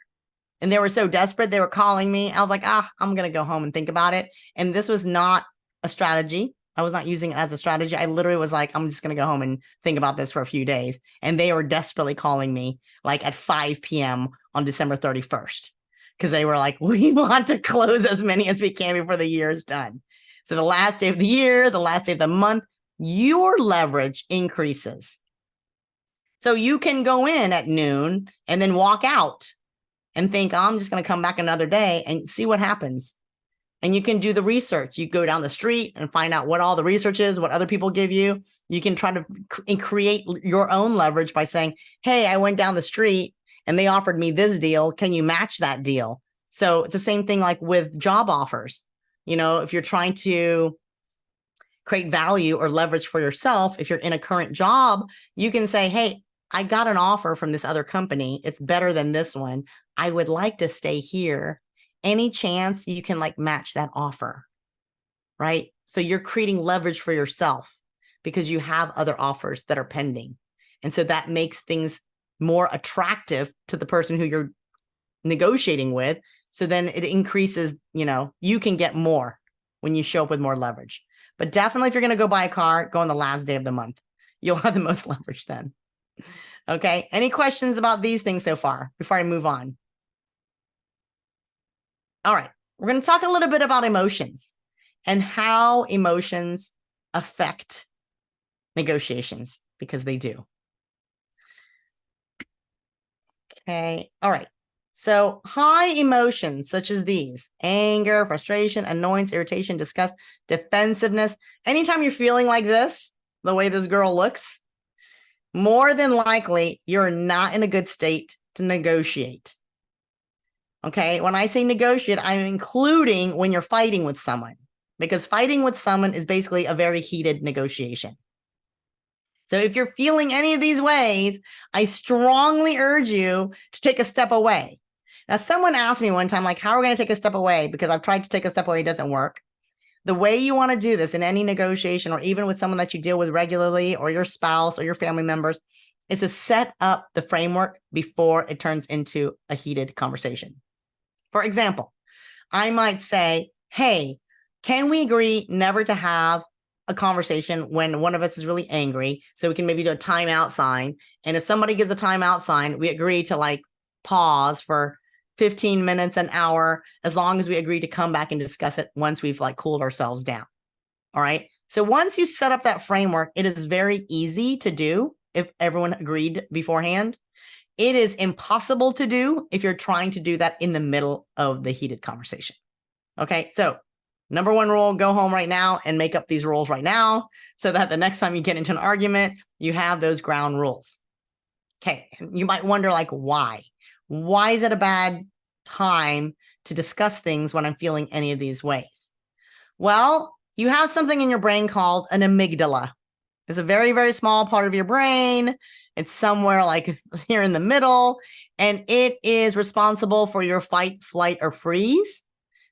And they were so desperate, they were calling me. I was like, I'm going to go home and think about it. And this was not a strategy. I was not using it as a strategy. I literally was like, I'm just going to go home and think about this for a few days. And they were desperately calling me like at 5 p.m. on December 31st. Because they were like, we want to close as many as we can before the year is done. So the last day of the year, the last day of the month, your leverage increases. So you can go in at noon and then walk out and think, I'm just going to come back another day and see what happens. And you can do the research. You go down the street and find out what all the research is, what other people give you. You can try to create your own leverage by saying, hey, I went down the street and they offered me this deal. Can you match that deal? So it's the same thing like with job offers. If you're trying to create value or leverage for yourself, if you're in a current job, you can say, hey, I got an offer from this other company. It's better than this one. I would like to stay here. Any chance you can match that offer, right? So you're creating leverage for yourself because you have other offers that are pending. And so that makes things more attractive to the person who you're negotiating with. So then it increases, you can get more when you show up with more leverage. But definitely if you're going to go buy a car, go on the last day of the month. You'll have the most leverage then. Okay. Any questions about these things so far before I move on? All right. We're going to talk a little bit about emotions and how emotions affect negotiations, because they do. Okay. All right. So high emotions such as these: anger, frustration, annoyance, irritation, disgust, defensiveness. Anytime you're feeling like this, the way this girl looks, more than likely you're not in a good state to negotiate. Okay, when I say negotiate, I'm including when you're fighting with someone, because fighting with someone is basically a very heated negotiation. So if you're feeling any of these ways, I strongly urge you to take a step away. Now, someone asked me one time, like, how are we going to take a step away? Because I've tried to take a step away, it doesn't work. The way you want to do this in any negotiation, or even with someone that you deal with regularly, or your spouse or your family members, is to set up the framework before it turns into a heated conversation. For example, I might say, hey, can we agree never to have a conversation when one of us is really angry? So we can maybe do a timeout sign. And if somebody gives a timeout sign, we agree to like pause for 15 minutes, an hour, as long as we agree to come back and discuss it once we've like cooled ourselves down. All right. So once you set up that framework, it is very easy to do if everyone agreed beforehand. It is impossible to do if you're trying to do that in the middle of the heated conversation. Okay. So number one rule, go home right now and make up these rules right now so that the next time you get into an argument, you have those ground rules. Okay. You might wonder, like, why? Why is it a bad time to discuss things when I'm feeling any of these ways? Well, you have something in your brain called an amygdala. It's a very, very small part of your brain. It's somewhere like here in the middle, and it is responsible for your fight, flight, or freeze.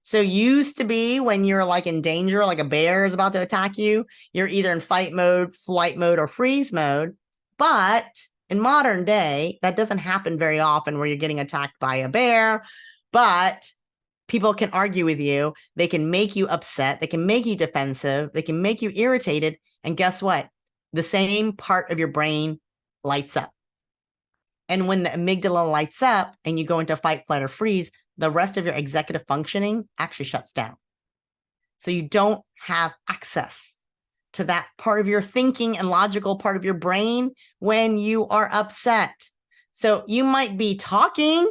So used to be when you're like in danger, like a bear is about to attack you, you're either in fight mode, flight mode, or freeze mode. But in modern day, that doesn't happen very often where you're getting attacked by a bear, but people can argue with you. They can make you upset. They can make you defensive. They can make you irritated. And guess what? The same part of your brain lights up. And when the amygdala lights up and you go into fight, flight, or freeze, the rest of your executive functioning actually shuts down. So you don't have access to that part of your thinking and logical part of your brain when you are upset. So you might be talking,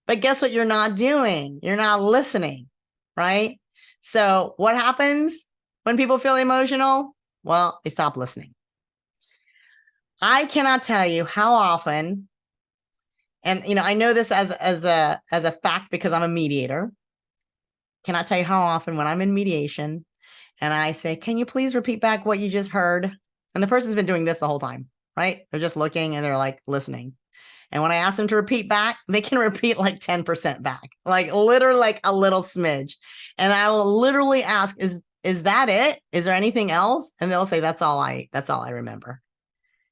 but guess what you're not doing? You're not listening, right? So what happens when people feel emotional? Well, they stop listening. I cannot tell you how often, and I know this as a fact because I'm a mediator. Cannot tell you how often when I'm in mediation and I say, can you please repeat back what you just heard? And the person's been doing this the whole time, right? They're just looking and they're like listening. And when I ask them to repeat back, they can repeat like 10% back, like literally like a little smidge. And I will literally ask, is that it? Is there anything else? And they'll say, that's all I remember.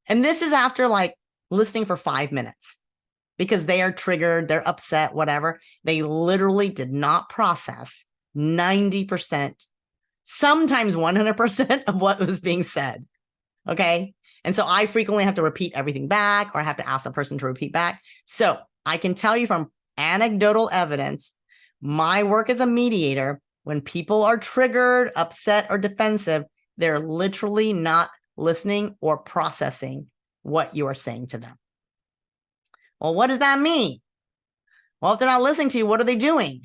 And this is after like listening for 5 minutes because they are triggered, they're upset, whatever. They literally did not process 90%, sometimes 100% of what was being said. Okay. And so I frequently have to repeat everything back, or I have to ask the person to repeat back. So I can tell you from anecdotal evidence, my work as a mediator, when people are triggered, upset, or defensive, they're literally not listening or processing what you are saying to them. Well, what does that mean? Well, if they're not listening to you, what are they doing?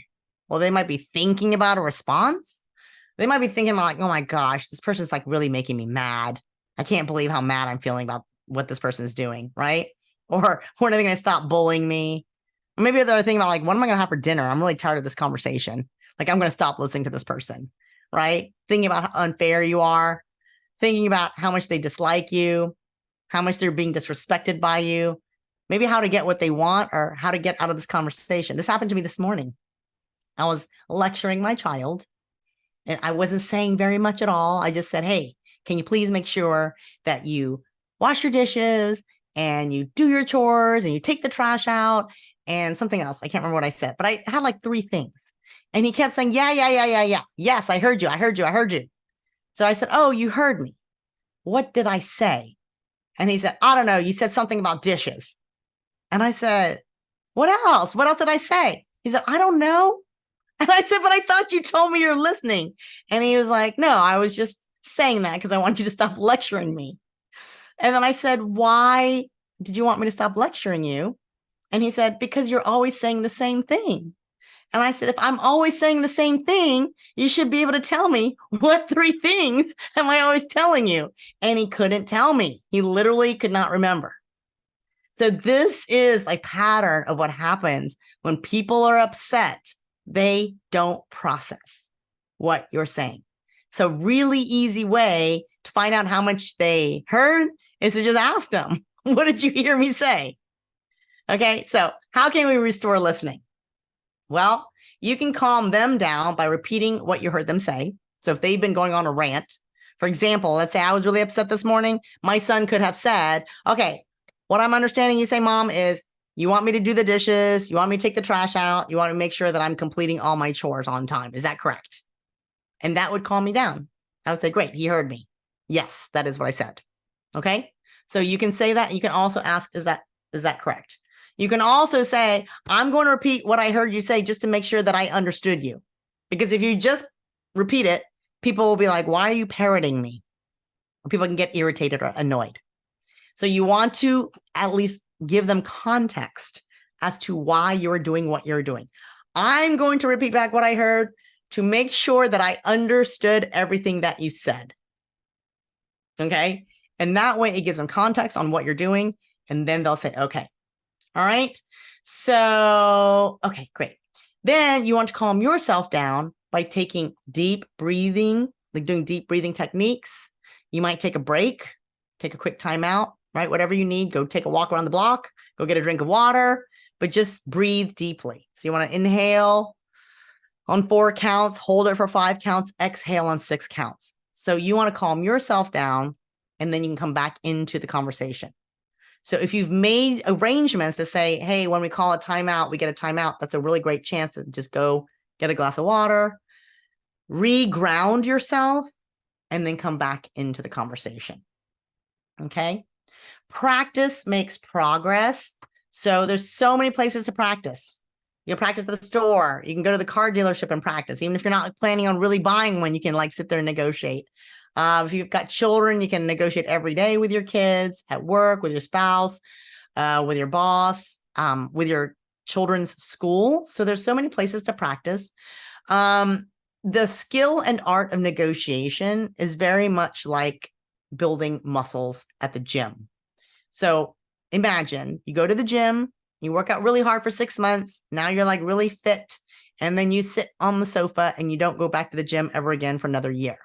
Well, they might be thinking about a response. They might be thinking about like, oh my gosh, this person's like really making me mad. I can't believe how mad I'm feeling about what this person is doing, right? Or when are they going to stop bullying me? Or maybe they're thinking about like, what am I going to have for dinner? I'm really tired of this conversation. Like, I'm going to stop listening to this person, right? Thinking about how unfair you are, thinking about how much they dislike you, how much they're being disrespected by you, maybe how to get what they want or how to get out of this conversation. This happened to me this morning. I was lecturing my child and I wasn't saying very much at all. I just said, hey, can you please make sure that you wash your dishes and you do your chores and you take the trash out and something else. I can't remember what I said, but I had like 3 things. And he kept saying, yeah. Yes, I heard you. So I said, oh, you heard me. What did I say? And he said, I don't know. You said something about dishes. And I said, what else? What else did I say? He said, I don't know. And I said, but I thought you told me you're listening. And he was like, no, I was just saying that because I want you to stop lecturing me. And then I said, why did you want me to stop lecturing you? And he said, because you're always saying the same thing. And I said, if I'm always saying the same thing, you should be able to tell me what 3 things am I always telling you? And he couldn't tell me. He literally could not remember. So this is a pattern of what happens when people are upset. They don't process what you're saying. So really easy way to find out how much they heard is to just ask them, what did you hear me say? Okay, so how can we restore listening? Well, you can calm them down by repeating what you heard them say. So if they've been going on a rant, for example, let's say I was really upset this morning, my son could have said, okay, what I'm understanding you say, Mom, is you want me to do the dishes, you want me to take the trash out, you want to make sure that I'm completing all my chores on time. Is that correct? And that would calm me down. I would say, great, he heard me. Yes, that is what I said. Okay, so you can say that. You can also ask, is that correct? You can also say, I'm going to repeat what I heard you say just to make sure that I understood you. Because if you just repeat it, people will be like, why are you parroting me? People can get irritated or annoyed. So you want to at least give them context as to why you're doing what you're doing. I'm going to repeat back what I heard to make sure that I understood everything that you said. Okay. And that way it gives them context on what you're doing. And then they'll say, okay. All right. So, okay, great. Then you want to calm yourself down by taking deep breathing, like doing deep breathing techniques. You might take a break, take a quick time out, right? Whatever you need, go take a walk around the block, go get a drink of water, but just breathe deeply. So you want to inhale on 4 counts, hold it for 5 counts, exhale on 6 counts. So you want to calm yourself down, and then you can come back into the conversation. So if you've made arrangements to say, hey, when we call a timeout, we get a timeout, that's a really great chance to just go get a glass of water, re-ground yourself, and then come back into the conversation. Okay. Practice makes progress. So there's so many places to practice. You can practice at the store. You can go to the car dealership and practice. Even if you're not planning on really buying one, you can sit there and negotiate. If you've got children, you can negotiate every day with your kids, at work, with your spouse, with your boss, with your children's school. So there's so many places to practice. The skill and art of negotiation is very much like building muscles at the gym. So imagine you go to the gym, you work out really hard for 6 months. Now you're really fit. And then you sit on the sofa and you don't go back to the gym ever again for another year.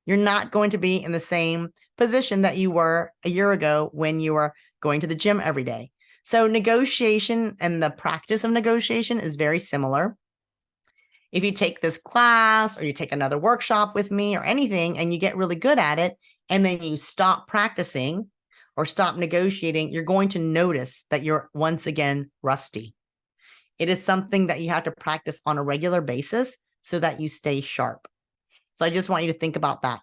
You're not going to be in the same position that you were a year ago when you were going to the gym every day. So negotiation and the practice of negotiation is very similar. If you take this class or you take another workshop with me or anything and you get really good at it, and then you stop practicing or stop negotiating, you're going to notice that you're once again rusty. It is something that you have to practice on a regular basis so that you stay sharp. So I just want you to think about that.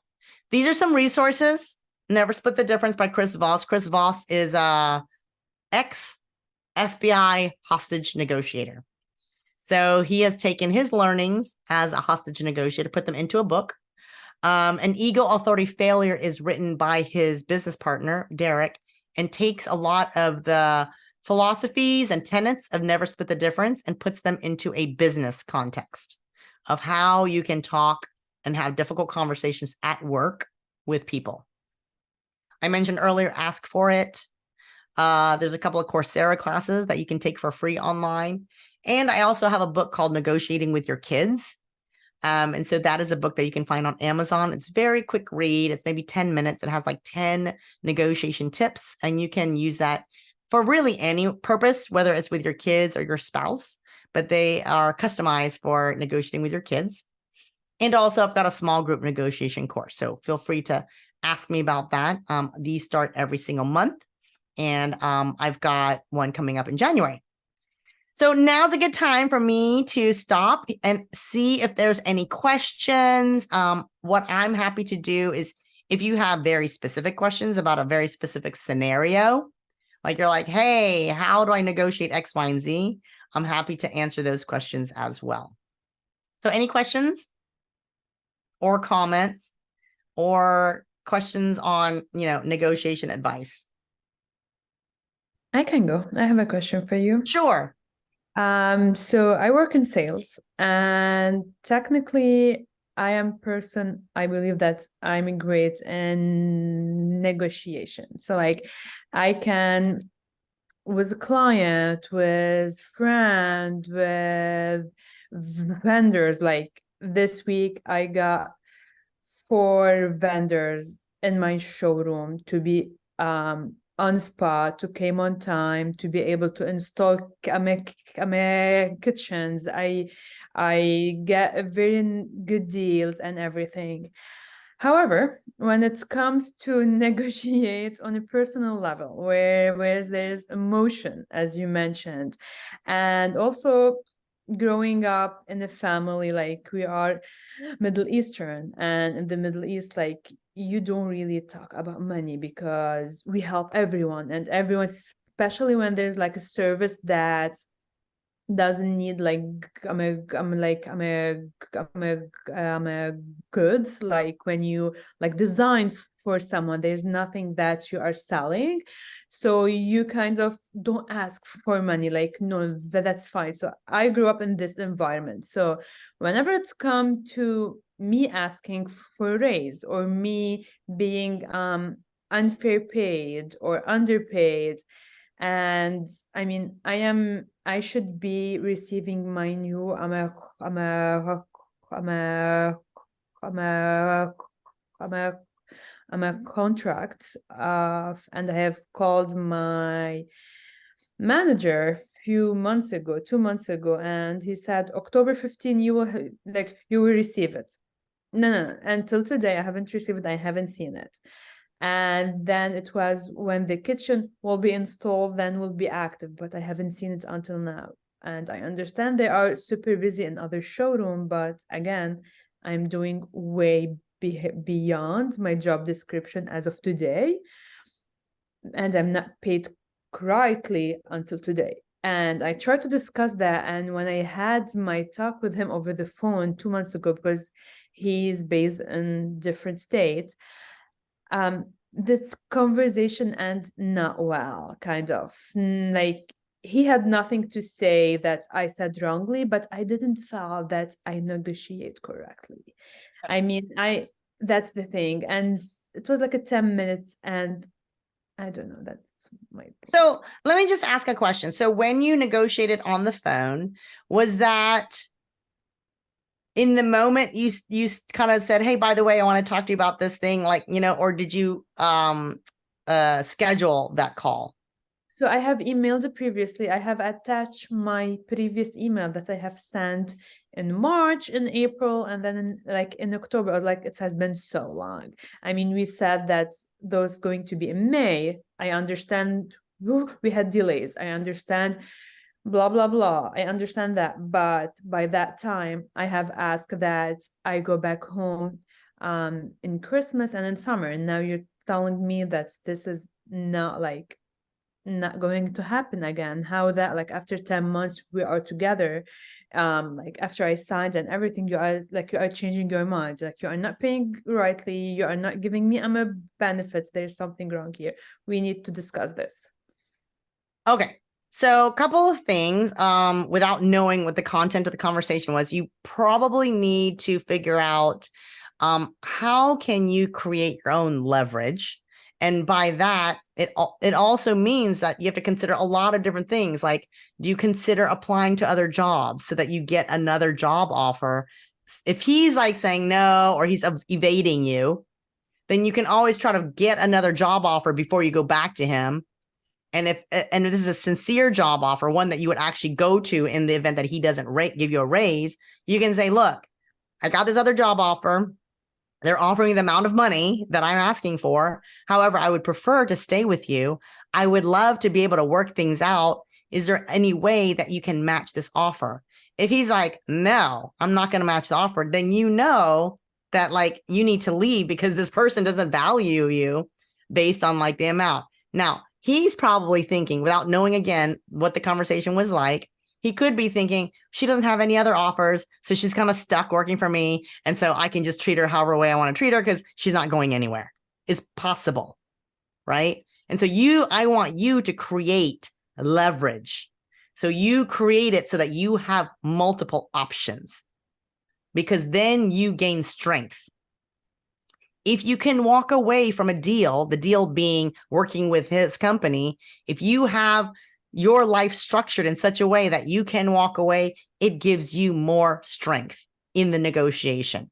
These are some resources. Never Split the Difference by Chris Voss. Chris Voss is a ex-FBI hostage negotiator. So he has taken his learnings as a hostage negotiator, put them into a book. An Ego, Authority, Failure is written by his business partner, Derek, and takes a lot of the philosophies and tenets of Never Split the Difference and puts them into a business context of how you can talk and have difficult conversations at work with people. I mentioned earlier, Ask for It. There's a couple of Coursera classes that you can take for free online. And I also have a book called Negotiating with Your Kids. And so that is a book that you can find on Amazon. It's very quick read. It's maybe 10 minutes. It has 10 negotiation tips, and you can use that for really any purpose, whether it's with your kids or your spouse, but they are customized for negotiating with your kids. And also I've got a small group negotiation course. So feel free to ask me about that. These start every single month. And I've got one coming up in January. So now's a good time for me to stop and see if there's any questions. What I'm happy to do is if you have very specific questions about a very specific scenario, you're like, hey, how do I negotiate X, Y, and Z? I'm happy to answer those questions as well. So any questions or comments or questions on, negotiation advice? I can go. I have a question for you. Sure. So I work in sales, and technically I believe that I'm great in negotiation. So like I can with a client, with friend, with vendors, like this week I got 4 vendors in my showroom to be on spot, to came on time, to be able to install kitchens. I get very good deals and everything. However, when it comes to negotiate on a personal level, where there's emotion, as you mentioned, and also growing up in a family like we are Middle Eastern, and in the Middle East, like you don't really talk about money because we help everyone and everyone, especially when there's like a service that doesn't need like I'm a goods, like when you like design for someone, there's nothing that you are selling, so you kind of don't ask for money, like no, that's fine. So I grew up in this environment, so whenever it's come to me asking for a raise or me being unfair paid or underpaid, and I mean I should be receiving my new I'm a I'm a I'm a I'm a I'm a contract and I have called my manager few months ago, 2 months ago, and he said October 15 you will you will receive it. No, until today I haven't received it, I haven't seen it. And then it was when the kitchen will be installed, then will be active, but I haven't seen it until now. And I understand they are super busy in other showroom, but again, I'm doing way beyond my job description as of today, and I'm not paid correctly until today. And I tried to discuss that, and when I had my talk with him over the phone 2 months ago, because he's based in different states, this conversation and not well, kind of like he had nothing to say that I said wrongly, but I didn't feel that I negotiate correctly. I mean, that's the thing, and it was like a 10 minutes, and I don't know, that's my thing. So let me just ask a question. So when you negotiated on the phone, was that in the moment you kind of said, hey, by the way, I want to talk to you about this thing, like, or did you schedule that call? So I have emailed it previously. I have attached my previous email that I have sent in March, in April, and then in October. I was like, it has been so long. I mean, we said that those going to be in May. I understand we had delays. I understand blah, blah, blah. I understand that. But by that time, I have asked that I go back home in Christmas and in summer. And now you're telling me that this is not going to happen again. How that after 10 months we are together, after I signed and everything, you are changing your mind, you are not paying rightly, you are not giving me benefits. There's something wrong here. We need to discuss this. Okay, so a couple of things. Without knowing what the content of the conversation was, you probably need to figure out how can you create your own leverage. And by that, it also means that you have to consider a lot of different things. Like, do you consider applying to other jobs so that you get another job offer? If he's saying no, or he's evading you, then you can always try to get another job offer before you go back to him. And if this is a sincere job offer, one that you would actually go to in the event that he doesn't give you a raise, you can say, look, I got this other job offer. They're offering the amount of money that I'm asking for. However, I would prefer to stay with you. I would love to be able to work things out. Is there any way that you can match this offer? If he's like, no, I'm not going to match the offer, then you know that you need to leave because this person doesn't value you based on the amount. Now, he's probably thinking, without knowing again what the conversation was like, he could be thinking she doesn't have any other offers, so she's kind of stuck working for me, and so I can just treat her however way I want to treat her because she's not going anywhere. It's possible, right? And so I want you to create leverage. So you create it so that you have multiple options, because then you gain strength. If you can walk away from a deal, the deal being working with his company, if you have your life structured in such a way that you can walk away, it gives you more strength in the negotiation,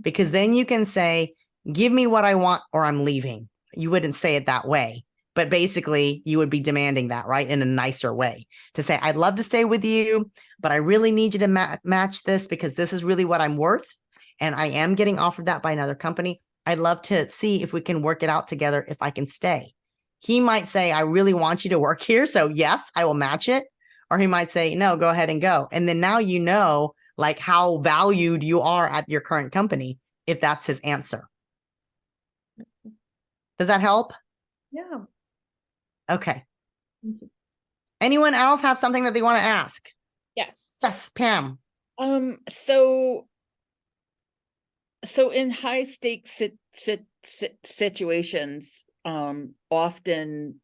because then you can say, give me what I want or I'm leaving. You wouldn't say it that way, but basically you would be demanding that, right? In a nicer way, to say, I'd love to stay with you, but I really need you to match this, because this is really what I'm worth. And I am getting offered that by another company. I'd love to see if we can work it out together, if I can stay. He might say, I really want you to work here, so yes, I will match it. Or he might say, no, go ahead and go. And then now you know, like, how valued you are at your current company, if that's his answer. Does that help? Yeah. Okay. Anyone else have something that they want to ask? Yes. Yes, Pam. So in high stakes situations, often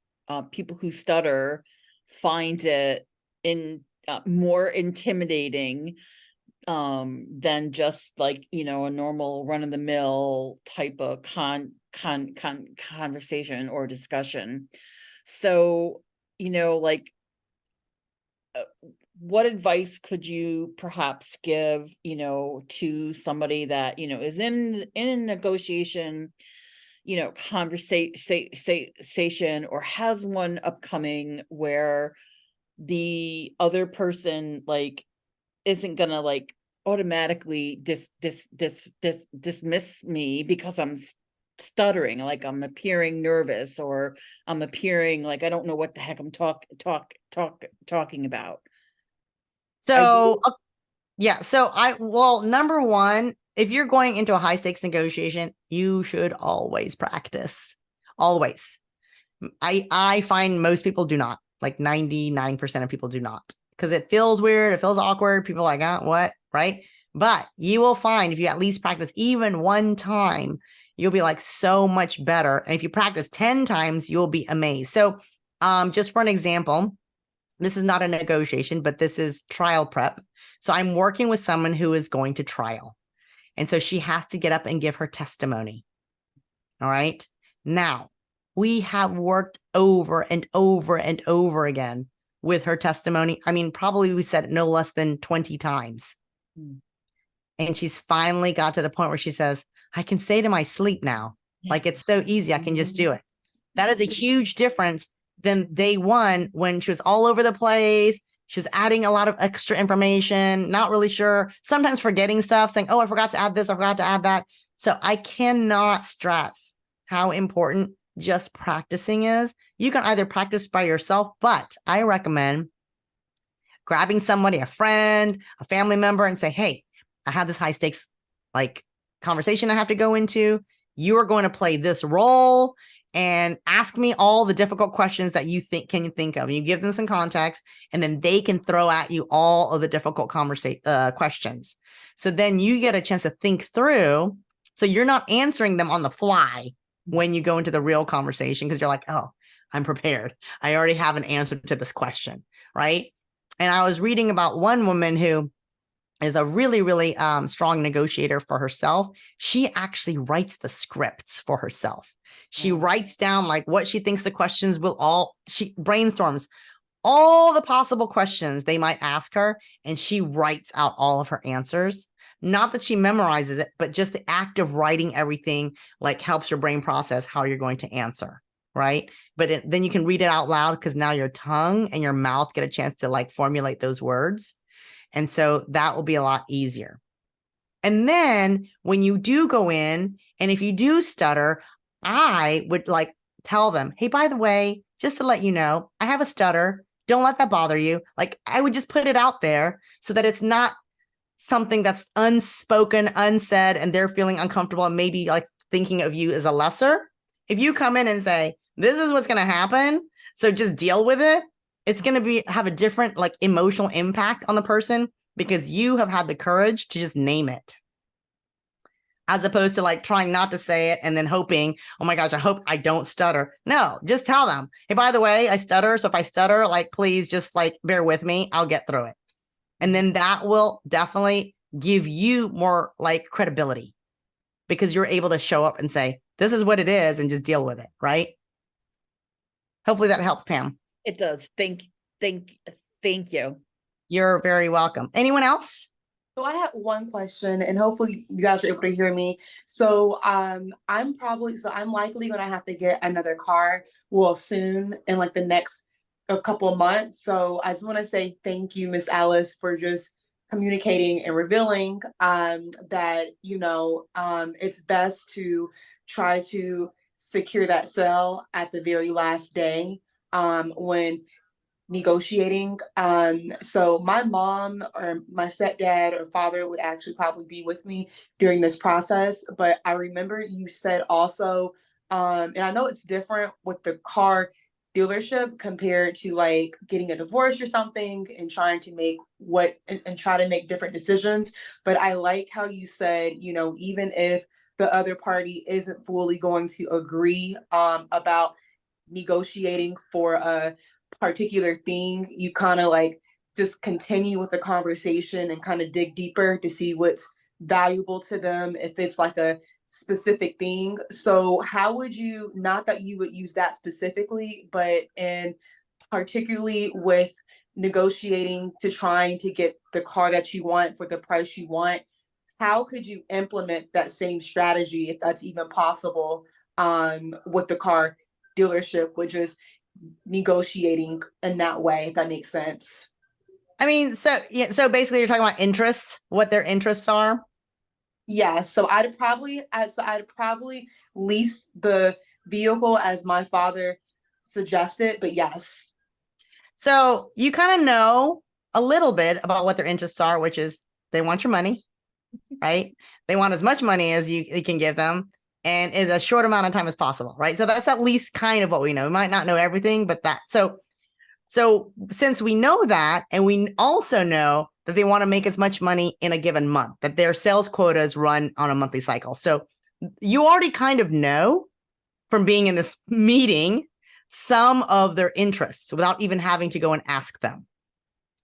people who stutter find it more intimidating than just like, a normal run-of-the-mill type of conversation or discussion. So, like, what advice could you perhaps give, to somebody that, is in a negotiation, conversation, or has one upcoming where the other person like isn't gonna like automatically dismiss me because I'm stuttering, like I'm appearing nervous, or I'm appearing like I don't know what the heck I'm talking about. So, number one, if you're going into a high stakes negotiation, you should always practice. Always. I find most people do not, like 99% of people do not, because it feels weird. It feels awkward. People are like, what? Right. But you will find, if you at least practice even one time, you'll be like so much better. And if you practice 10 times, you'll be amazed. So just for an example, this is not a negotiation, but this is trial prep. So I'm working with someone who is going to trial. And so she has to get up and give her testimony. All right. Now, we have worked over and over and over again with her testimony. I mean, probably we said it no less than 20 times. And she's finally got to the point where she says, I can say to my sleep now, like, it's so easy. I can just do it. That is a huge difference than day one, when she was all over the place. She was adding a lot of extra information, not really sure, sometimes forgetting stuff, saying, oh, I forgot to add this, I forgot to add that. So I cannot stress how important just practicing is. You can either practice by yourself, but I recommend grabbing somebody, a friend, a family member, and say, hey, I have this high stakes like conversation I have to go into. You are going to play this role and ask me all the difficult questions that you can think of. You give them some context, and then they can throw at you all of the difficult questions. So then you get a chance to think through. So you're not answering them on the fly when you go into the real conversation, because you're like, oh, I'm prepared. I already have an answer to this question, right? And I was reading about one woman who is a really, really strong negotiator for herself. She actually writes the scripts for herself. She writes down like what she thinks the questions she brainstorms all the possible questions they might ask her, and she writes out all of her answers. Not that she memorizes it, but just the act of writing everything like helps your brain process how you're going to answer, right? But then you can read it out loud, because now your tongue and your mouth get a chance to like formulate those words. And so that will be a lot easier. And then when you do go in, and if you do stutter, I would like tell them, hey, by the way, just to let you know, I have a stutter. Don't let that bother you. Like, I would just put it out there so that it's not something that's unspoken, unsaid, and they're feeling uncomfortable and maybe like thinking of you as a lesser. If you come in and say, this is what's going to happen, so just deal with it, it's going to have a different like emotional impact on the person, because you have had the courage to just name it. as opposed to like trying not to say it and then hoping, oh my gosh, I hope I don't stutter. No, just tell them, hey, by the way, I stutter. So if I stutter, like, please just like bear with me. I'll get through it. And then that will definitely give you more like credibility because you're able to show up and say, this is what it is and just deal with it. Right. Hopefully that helps, Pam. It does. Thank you. You're very welcome. Anyone else? So I had one question, and hopefully you guys are able to hear me. So I'm likely gonna have to get another car soon in like the next a couple of months. So I just want to say thank you, Miss Alice, for just communicating and revealing that it's best to try to secure that sale at the very last day when negotiating. So my mom or my stepdad or father would actually probably be with me during this process. But I remember you said also, and I know it's different with the car dealership compared to like getting a divorce or something and trying to make and try to make different decisions. But I like how you said, even if the other party isn't fully going to agree about negotiating for a particular thing, you kind of like just continue with the conversation and kind of dig deeper to see what's valuable to them if it's like a specific thing. So how would you, not that you would use that specifically, but in particularly with negotiating to trying to get the car that you want for the price you want, how could you implement that same strategy if that's even possible with the car dealership, which is negotiating in that way, if that makes sense? I mean, so basically you're talking about interests, what their interests are. Yeah, so I'd probably lease the vehicle as my father suggested, but yes. So you kind of know a little bit about what their interests are, which is they want your money, right? They want as much money as you can give them and in a short amount of time as possible, right? So that's at least kind of what we know. We might not know everything, but so since we know that, and we also know that they want to make as much money in a given month, that their sales quotas run on a monthly cycle. So you already kind of know from being in this meeting some of their interests without even having to go and ask them,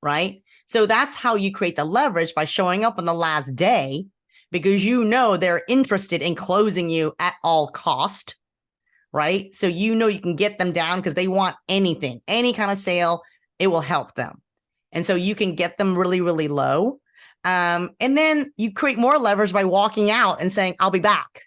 right? So that's how you create the leverage, by showing up on the last day, because you know they're interested in closing you at all cost, right? So you know you can get them down because they want anything, any kind of sale, it will help them. And so you can get them really, really low. And then you create more leverage by walking out and saying, I'll be back.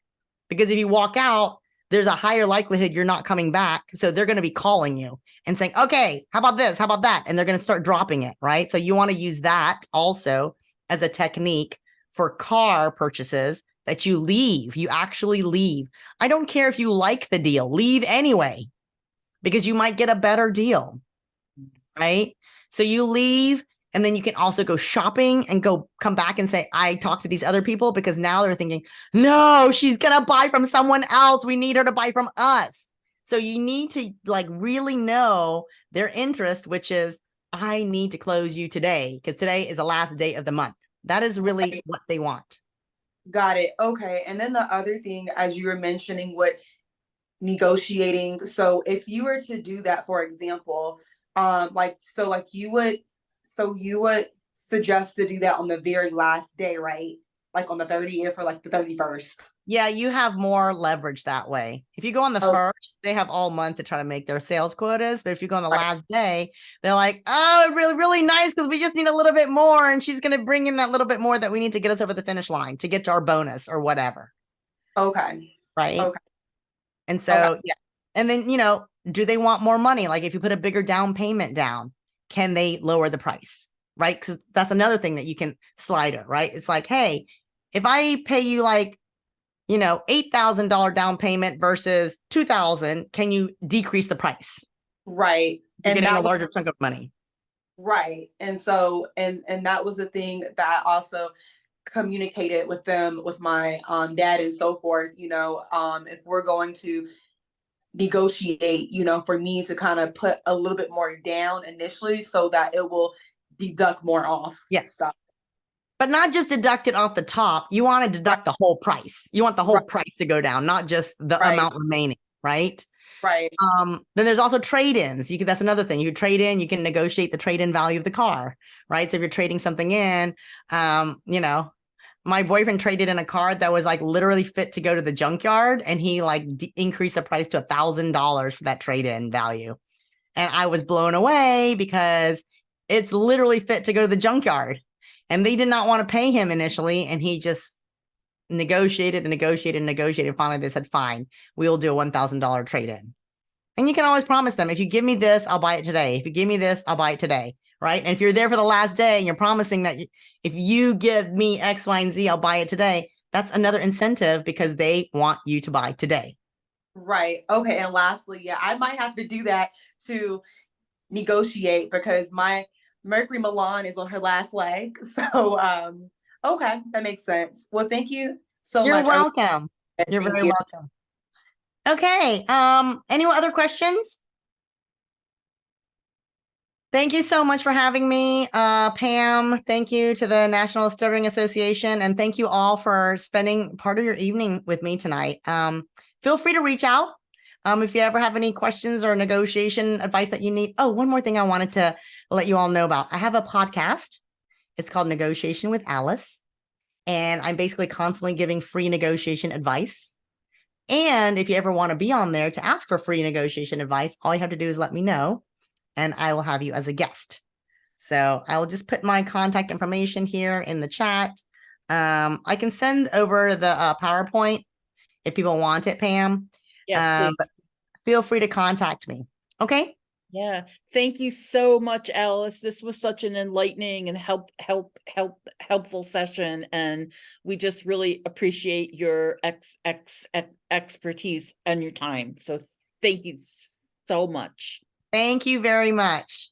Because if you walk out, there's a higher likelihood you're not coming back. So they're going to be calling you and saying, okay, how about this? How about that? And they're going to start dropping it, right? So you want to use that also as a technique for car purchases, that you leave. You actually leave. I don't care if you like the deal, leave anyway, because you might get a better deal, right? So you leave, and then you can also go shopping and come back and say, I talked to these other people, because now they're thinking, no, she's going to buy from someone else. We need her to buy from us. So you need to like really know their interest, which is, I need to close you today because today is the last day of the month. That is really what they want. Got it. Okay. And then the other thing, as you were mentioning, what negotiating. So if you were to do that, for example, you would suggest to do that on the very last day, right? Like on the 30th or like the 31st. Yeah, you have more leverage that way. If you go on the first, they have all month to try to make their sales quotas. But if you go on the last day, they're like, oh, really, really nice, because we just need a little bit more. And she's going to bring in that little bit more that we need to get us over the finish line to get to our bonus or whatever. Okay. Right. Okay. And so, yeah. And then, do they want more money? Like if you put a bigger down payment down, can they lower the price? Right. Because that's another thing that you can slide it. Right. It's like, hey, if I pay you like, $8,000 down payment versus $2,000, can you decrease the price? Right. You're getting a larger chunk of money. Right. And so, and that was the thing that I also communicated with them, with my dad and so forth, if we're going to negotiate, for me to kind of put a little bit more down initially so that it will deduct more off. Yes. Stuff. But not just deduct it off the top. You want to deduct the whole price. You want the whole price to go down, not just the amount remaining, right? Right. Then there's also trade-ins. That's another thing. You trade in, you can negotiate the trade-in value of the car, right? So if you're trading something in, you know, my boyfriend traded in a car that was like literally fit to go to the junkyard, and he like increased the price to $1,000 for that trade-in value. And I was blown away because it's literally fit to go to the junkyard. And they did not want to pay him initially. And he just negotiated and negotiated and negotiated. Finally, they said, fine, we'll do a $1,000 trade-in. And you can always promise them, if you give me this, I'll buy it today. If you give me this, I'll buy it today. Right. And if you're there for the last day and you're promising that if you give me X, Y, and Z, I'll buy it today. That's another incentive because they want you to buy today. Right. Okay. And lastly, yeah, I might have to do that to negotiate because my Mercury Milan is on her last leg. So, okay, that makes sense. Well, thank you so You're much. welcome. You're Thank very you. welcome. Okay. Any other questions? Thank you so much for having me, Pam. Thank you to the National Stuttering Association, and thank you all for spending part of your evening with me tonight. Feel free to reach out if you ever have any questions or negotiation advice that you need. Oh, one more thing I wanted to let you all know about. I have a podcast. It's called Negotiation with Alice, and I'm basically constantly giving free negotiation advice. And if you ever want to be on there to ask for free negotiation advice, all you have to do is let me know, and I will have you as a guest. So I will just put my contact information here in the chat. I can send over the PowerPoint if people want it, Pam. Yes, please. Feel free to contact me. Okay. Yeah. Thank you so much, Alice. This was such an enlightening and helpful session. And we just really appreciate your expertise and your time. So thank you so much. Thank you very much.